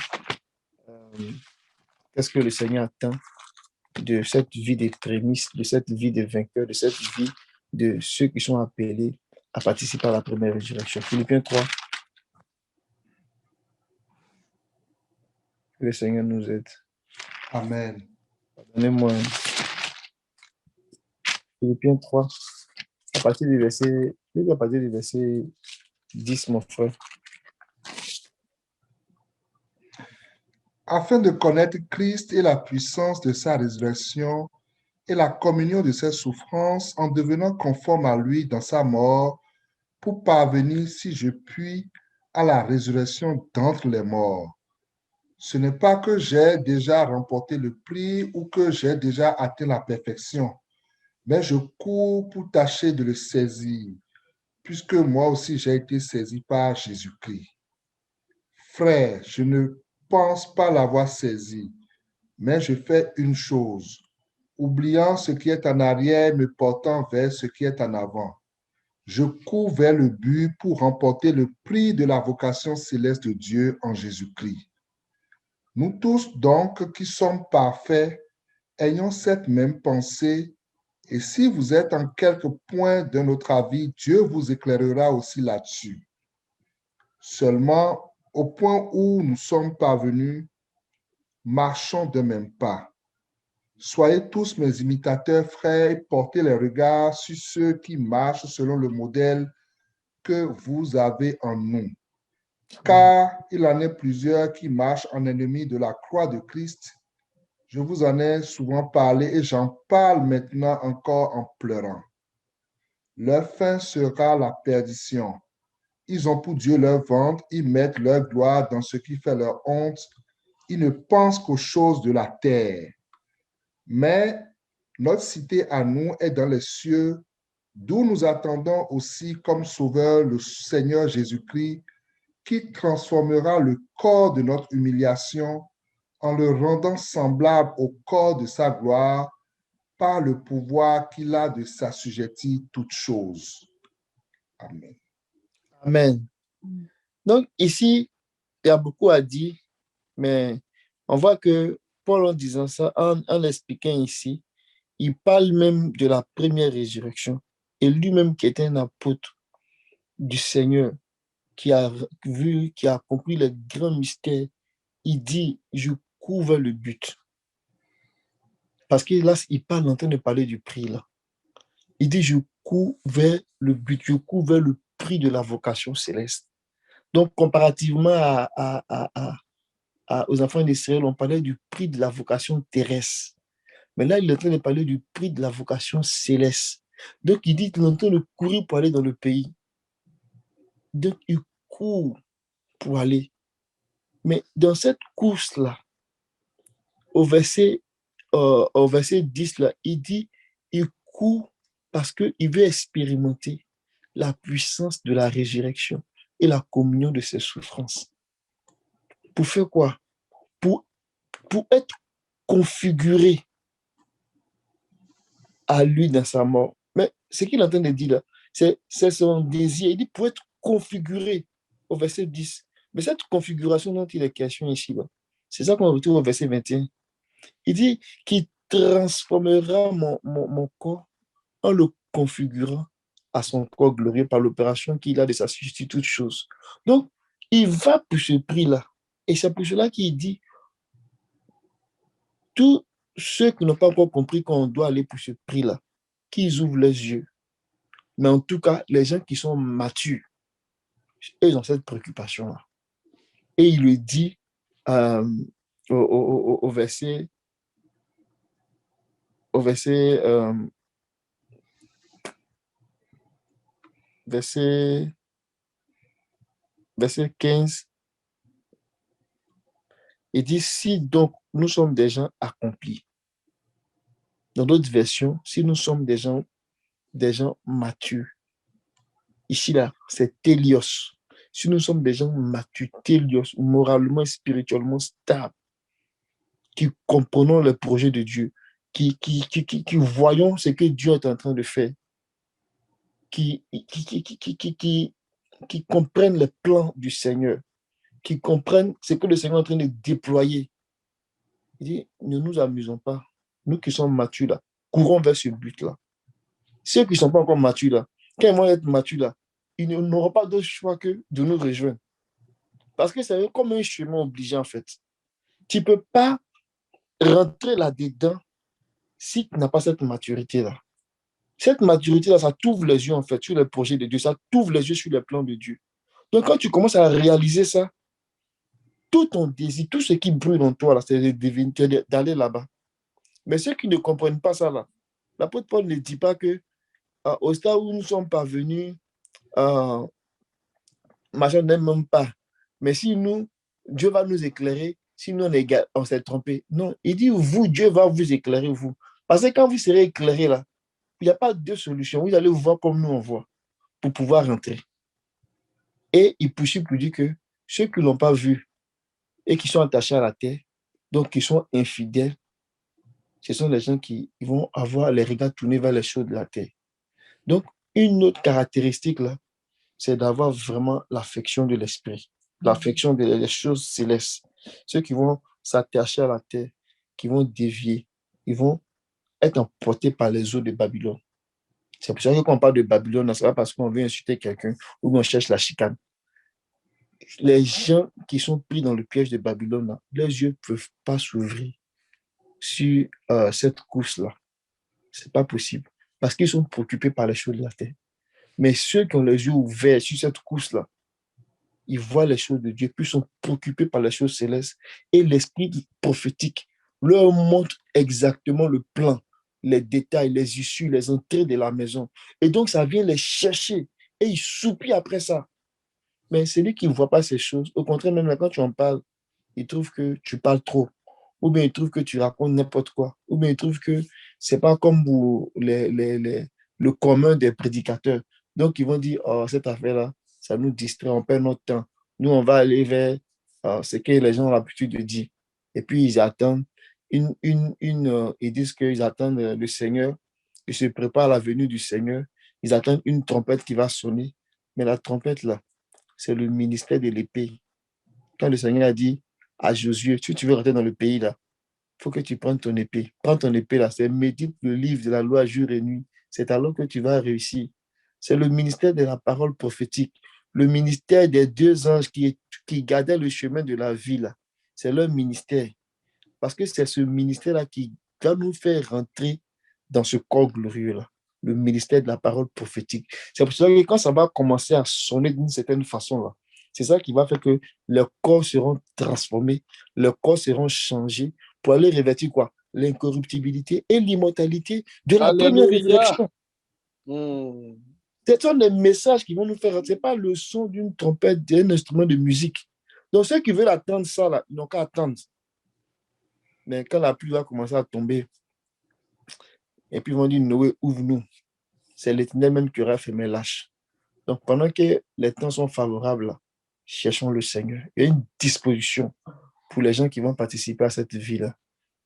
qu'est-ce que le Seigneur attend de cette vie des prémices, de cette vie des vainqueurs, de cette vie de ceux qui sont appelés à participer à la première résurrection. Philippiens 3. Que le Seigneur nous aide. Amen. Donnez-moi Philippiens 3, à partir du verset 10, mon frère. Afin de connaître Christ et la puissance de sa résurrection et la communion de ses souffrances en devenant conforme à lui dans sa mort, pour parvenir, si je puis, à la résurrection d'entre les morts. Ce n'est pas que j'ai déjà remporté le prix ou que j'ai déjà atteint la perfection, mais je cours pour tâcher de le saisir, puisque moi aussi j'ai été saisi par Jésus-Christ. Frère, je ne pense pas l'avoir saisi, mais je fais une chose, oubliant ce qui est en arrière, me portant vers ce qui est en avant. Je cours vers le but pour remporter le prix de la vocation céleste de Dieu en Jésus-Christ. Nous tous donc qui sommes parfaits, ayons cette même pensée, et si vous êtes en quelque point d'un autre avis, Dieu vous éclairera aussi là-dessus. Seulement, au point où nous sommes parvenus, marchons de même pas. Soyez tous mes imitateurs, frères, et portez les regards sur ceux qui marchent selon le modèle que vous avez en nous. Car il en est plusieurs qui marchent en ennemis de la croix de Christ. Je vous en ai souvent parlé et j'en parle maintenant encore en pleurant. Leur fin sera la perdition. Ils ont pour Dieu leur ventre, ils mettent leur gloire dans ce qui fait leur honte. Ils ne pensent qu'aux choses de la terre. Mais notre cité à nous est dans les cieux, d'où nous attendons aussi comme sauveur le Seigneur Jésus-Christ, qui transformera le corps de notre humiliation en le rendant semblable au corps de sa gloire par le pouvoir qu'il a de s'assujettir toutes choses. Amen. Amen. Donc ici, il y a beaucoup à dire, mais on voit que Paul, en disant ça, en expliquant ici, il parle même de la première résurrection. Et lui-même qui était un apôtre du Seigneur, qui a vu, qui a compris les grands mystères, il dit, je cours vers le but. Parce que là, il parle en train de parler du prix là. Il dit, je cours vers le but, je cours vers le prix de la vocation céleste. Donc, comparativement aux enfants d'Israël, on parlait du prix de la vocation terrestre. Mais là, il est en train de parler du prix de la vocation céleste. Donc, il dit qu'il est en train de courir pour aller dans le pays. Donc, il court pour aller. Mais dans cette course-là, au verset 10, là, il dit, il court parce qu'il veut expérimenter la puissance de la résurrection et la communion de ses souffrances. Pour faire quoi? Pour être configuré à lui dans sa mort. Mais ce qu'il est en train de dire là, c'est son désir. Il dit pour être configuré au verset 10. Mais cette configuration dont il est question ici, c'est ça qu'on retrouve au verset 21. Il dit qu'il transformera mon corps en le configurant à son corps glorieux par l'opération qu'il a de s'assujettir toutes choses. Donc, il va pour ce prix-là. Et c'est pour cela qu'il dit tous ceux qui n'ont pas encore compris qu'on doit aller pour ce prix-là, qu'ils ouvrent les yeux. Mais en tout cas, les gens qui sont matures, ils ont cette préoccupation-là. Et il le dit au verset 15. Il dit, si donc nous sommes des gens accomplis, dans d'autres versions, si nous sommes des gens matures, Ici, là, c'est télios. Si nous sommes des gens matures, télios, moralement et spirituellement stables, qui comprenons le projet de Dieu, qui voyons ce que Dieu est en train de faire, qui comprennent les plans du Seigneur, qui comprennent ce que le Seigneur est en train de déployer. Il dit, ne nous amusons pas. Nous qui sommes matures là, courons vers ce but-là. Ceux qui ne sont pas encore matures là, quand ils vont être matures là, ils n'auront pas d'autre choix que de nous rejoindre. Parce que c'est comme un chemin obligé en fait. Tu ne peux pas rentrer là-dedans si tu n'as pas cette maturité-là. Cette maturité-là, ça t'ouvre les yeux en fait sur le projet de Dieu, ça t'ouvre les yeux sur le plan de Dieu. Donc quand tu commences à réaliser ça, tout ton désir, tout ce qui brûle en toi, là, c'est d'aller là-bas. Mais ceux qui ne comprennent pas ça, là, l'apôtre Paul ne dit pas que au stade où nous sommes parvenus, machin n'aime même pas. Mais si nous, Dieu va nous éclairer, si nous on s'est trompé. Non, il dit vous, Dieu va vous éclairer, vous. Parce que quand vous serez éclairés là, il n'y a pas deux solutions. Vous allez vous voir comme nous on voit pour pouvoir rentrer. Et il poursuit pour dire que ceux qui ne l'ont pas vu et qui sont attachés à la terre, donc qui sont infidèles, ce sont les gens qui vont avoir les regards tournés vers les choses de la terre. Donc, une autre caractéristique là, c'est d'avoir vraiment l'affection de l'esprit, l'affection des choses célestes. Ceux qui vont s'attacher à la terre, qui vont dévier, ils vont être emportés par les eaux de Babylone. C'est pour ça que quand on parle de Babylone, ce n'est pas parce qu'on veut insulter quelqu'un ou on cherche la chicane. Les gens qui sont pris dans le piège de Babylone, là, leurs yeux ne peuvent pas s'ouvrir sur cette course-là. Ce n'est pas possible parce qu'ils sont préoccupés par les choses de la terre. Mais ceux qui ont les yeux ouverts sur cette course-là, ils voient les choses de Dieu, puis sont préoccupés par les choses célestes. Et l'esprit prophétique leur montre exactement le plan, les détails, les issues, les entrées de la maison. Et donc, ça vient les chercher. Et ils soupirent après ça. Mais celui qui ne voit pas ces choses, au contraire, même quand tu en parles, il trouve que tu parles trop. Ou bien il trouve que tu racontes n'importe quoi. Ou bien il trouve que ce n'est pas comme pour le commun des prédicateurs. Donc, ils vont dire, oh, cette affaire-là, ça nous distrait, on perd notre temps. Nous, on va aller vers ce que les gens ont l'habitude de dire. Et puis, ils attendent, ils disent qu'ils attendent le Seigneur, ils se préparent à la venue du Seigneur. Ils attendent une trompette qui va sonner. Mais la trompette, là, c'est le ministère de l'épée. Quand le Seigneur a dit à Josué, si tu veux rentrer dans le pays, là, il faut que tu prennes ton épée. Prends ton épée, là, c'est médite le livre de la loi jour et nuit. C'est alors que tu vas réussir. C'est le ministère de la parole prophétique, le ministère des deux anges qui gardaient le chemin de la vie, là. C'est leur ministère. Parce que c'est ce ministère-là qui va nous faire rentrer dans ce corps glorieux-là, le ministère de la parole prophétique. C'est pour ça que quand ça va commencer à sonner d'une certaine façon-là, c'est ça qui va faire que leurs corps seront transformés, leurs corps seront changés pour aller revêtir quoi? L'incorruptibilité et l'immortalité de la première résurrection. Ce sont des messages qui vont nous faire, ce n'est pas le son d'une trompette, d'un instrument de musique. Donc ceux qui veulent attendre ça, là, ils n'ont qu'à attendre. Mais quand la pluie va commencer à tomber, et puis ils vont dire, Noé, ouvre-nous. C'est l'Éternel même qui aura fermé lâche. Donc pendant que les temps sont favorables, là, cherchons le Seigneur. Il y a une disposition pour les gens qui vont participer à cette vie-là.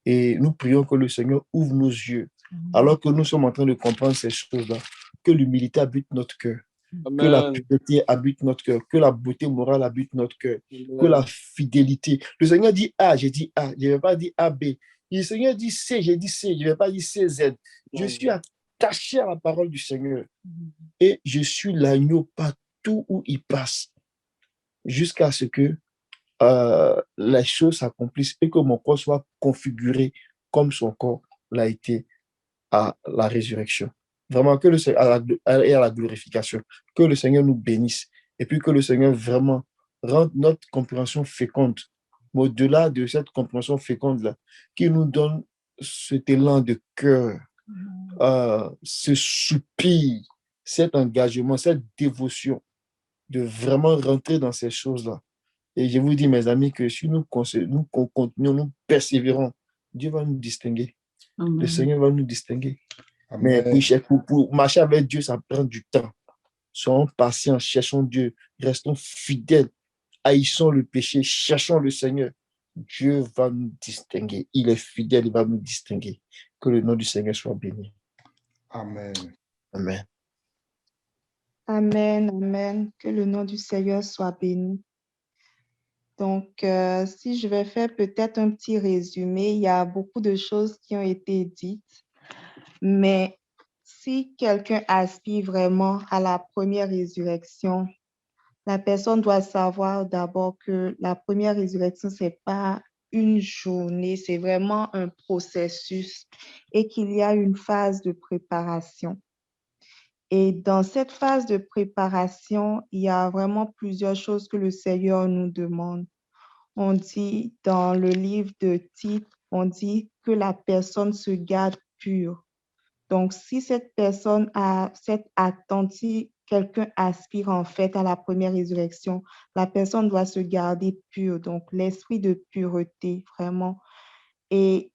Et nous prions que le Seigneur ouvre nos yeux, alors que nous sommes en train de comprendre ces choses-là, que l'humilité habite notre cœur, que la pureté habite notre cœur, que la beauté morale habite notre cœur, que la fidélité. Le Seigneur dit A, j'ai dit A, je ne vais pas dire AB. Le Seigneur dit C, j'ai dit C, je ne vais pas dire CZ. Je suis attaché à la parole du Seigneur et je suis l'agneau partout où il passe, jusqu'à ce que les choses s'accomplissent et que mon corps soit configuré comme son corps l'a été à la résurrection. Vraiment, que le Seigneur, et à la glorification, que le Seigneur nous bénisse et puis que le Seigneur vraiment rende notre compréhension féconde. Mais au-delà de cette compréhension féconde-là, qu'il nous donne cet élan de cœur, ce soupir, cet engagement, cette dévotion de vraiment rentrer dans ces choses-là. Et je vous dis, mes amis, que si nous continuons, nous persévérons, Dieu va nous distinguer. Le Seigneur va nous distinguer. Amen. Mais pour marcher avec Dieu, ça prend du temps. Soyons patients, cherchons Dieu, restons fidèles, haïssons le péché, cherchons le Seigneur. Dieu va nous distinguer. Il est fidèle, il va nous distinguer. Que le nom du Seigneur soit béni. Amen. Amen. Amen, amen. Que le nom du Seigneur soit béni. Donc, si je vais faire peut-être un petit résumé, il y a beaucoup de choses qui ont été dites, mais si quelqu'un aspire vraiment à la première résurrection, la personne doit savoir d'abord que la première résurrection, ce n'est pas une journée, c'est vraiment un processus et qu'il y a une phase de préparation. Et dans cette phase de préparation, il y a vraiment plusieurs choses que le Seigneur nous demande. On dit dans le livre de Tite, on dit que la personne se garde pure. Donc, si cette personne a cette attente, si quelqu'un aspire en fait à la première résurrection, la personne doit se garder pure. Donc, l'esprit de pureté, vraiment. Et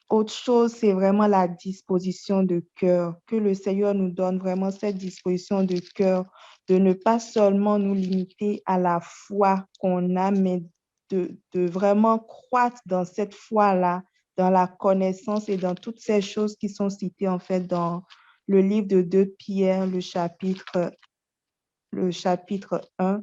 autre chose, c'est vraiment la disposition de cœur, que le Seigneur nous donne vraiment cette disposition de cœur, de ne pas seulement nous limiter à la foi qu'on a, mais de vraiment croître dans cette foi-là, dans la connaissance et dans toutes ces choses qui sont citées en fait dans le livre de 2 Pierre, le chapitre 1.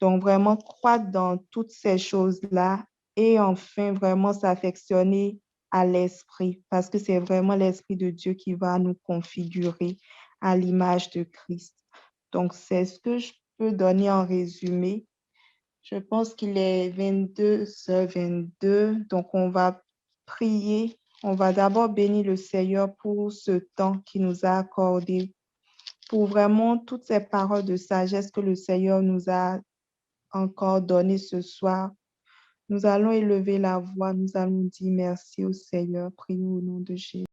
Donc, vraiment croître dans toutes ces choses-là et enfin, vraiment s'affectionner à l'esprit parce que c'est vraiment l'esprit de Dieu qui va nous configurer à l'image de Christ. Donc, c'est ce que je peux donner en résumé. Je pense qu'il est 22h22, donc on va prier. On va d'abord bénir le Seigneur pour ce temps qu'il nous a accordé, pour vraiment toutes ces paroles de sagesse que le Seigneur nous a encore donné ce soir. Nous allons élever la voix, nous allons dire merci au Seigneur. Prions au nom de Jésus.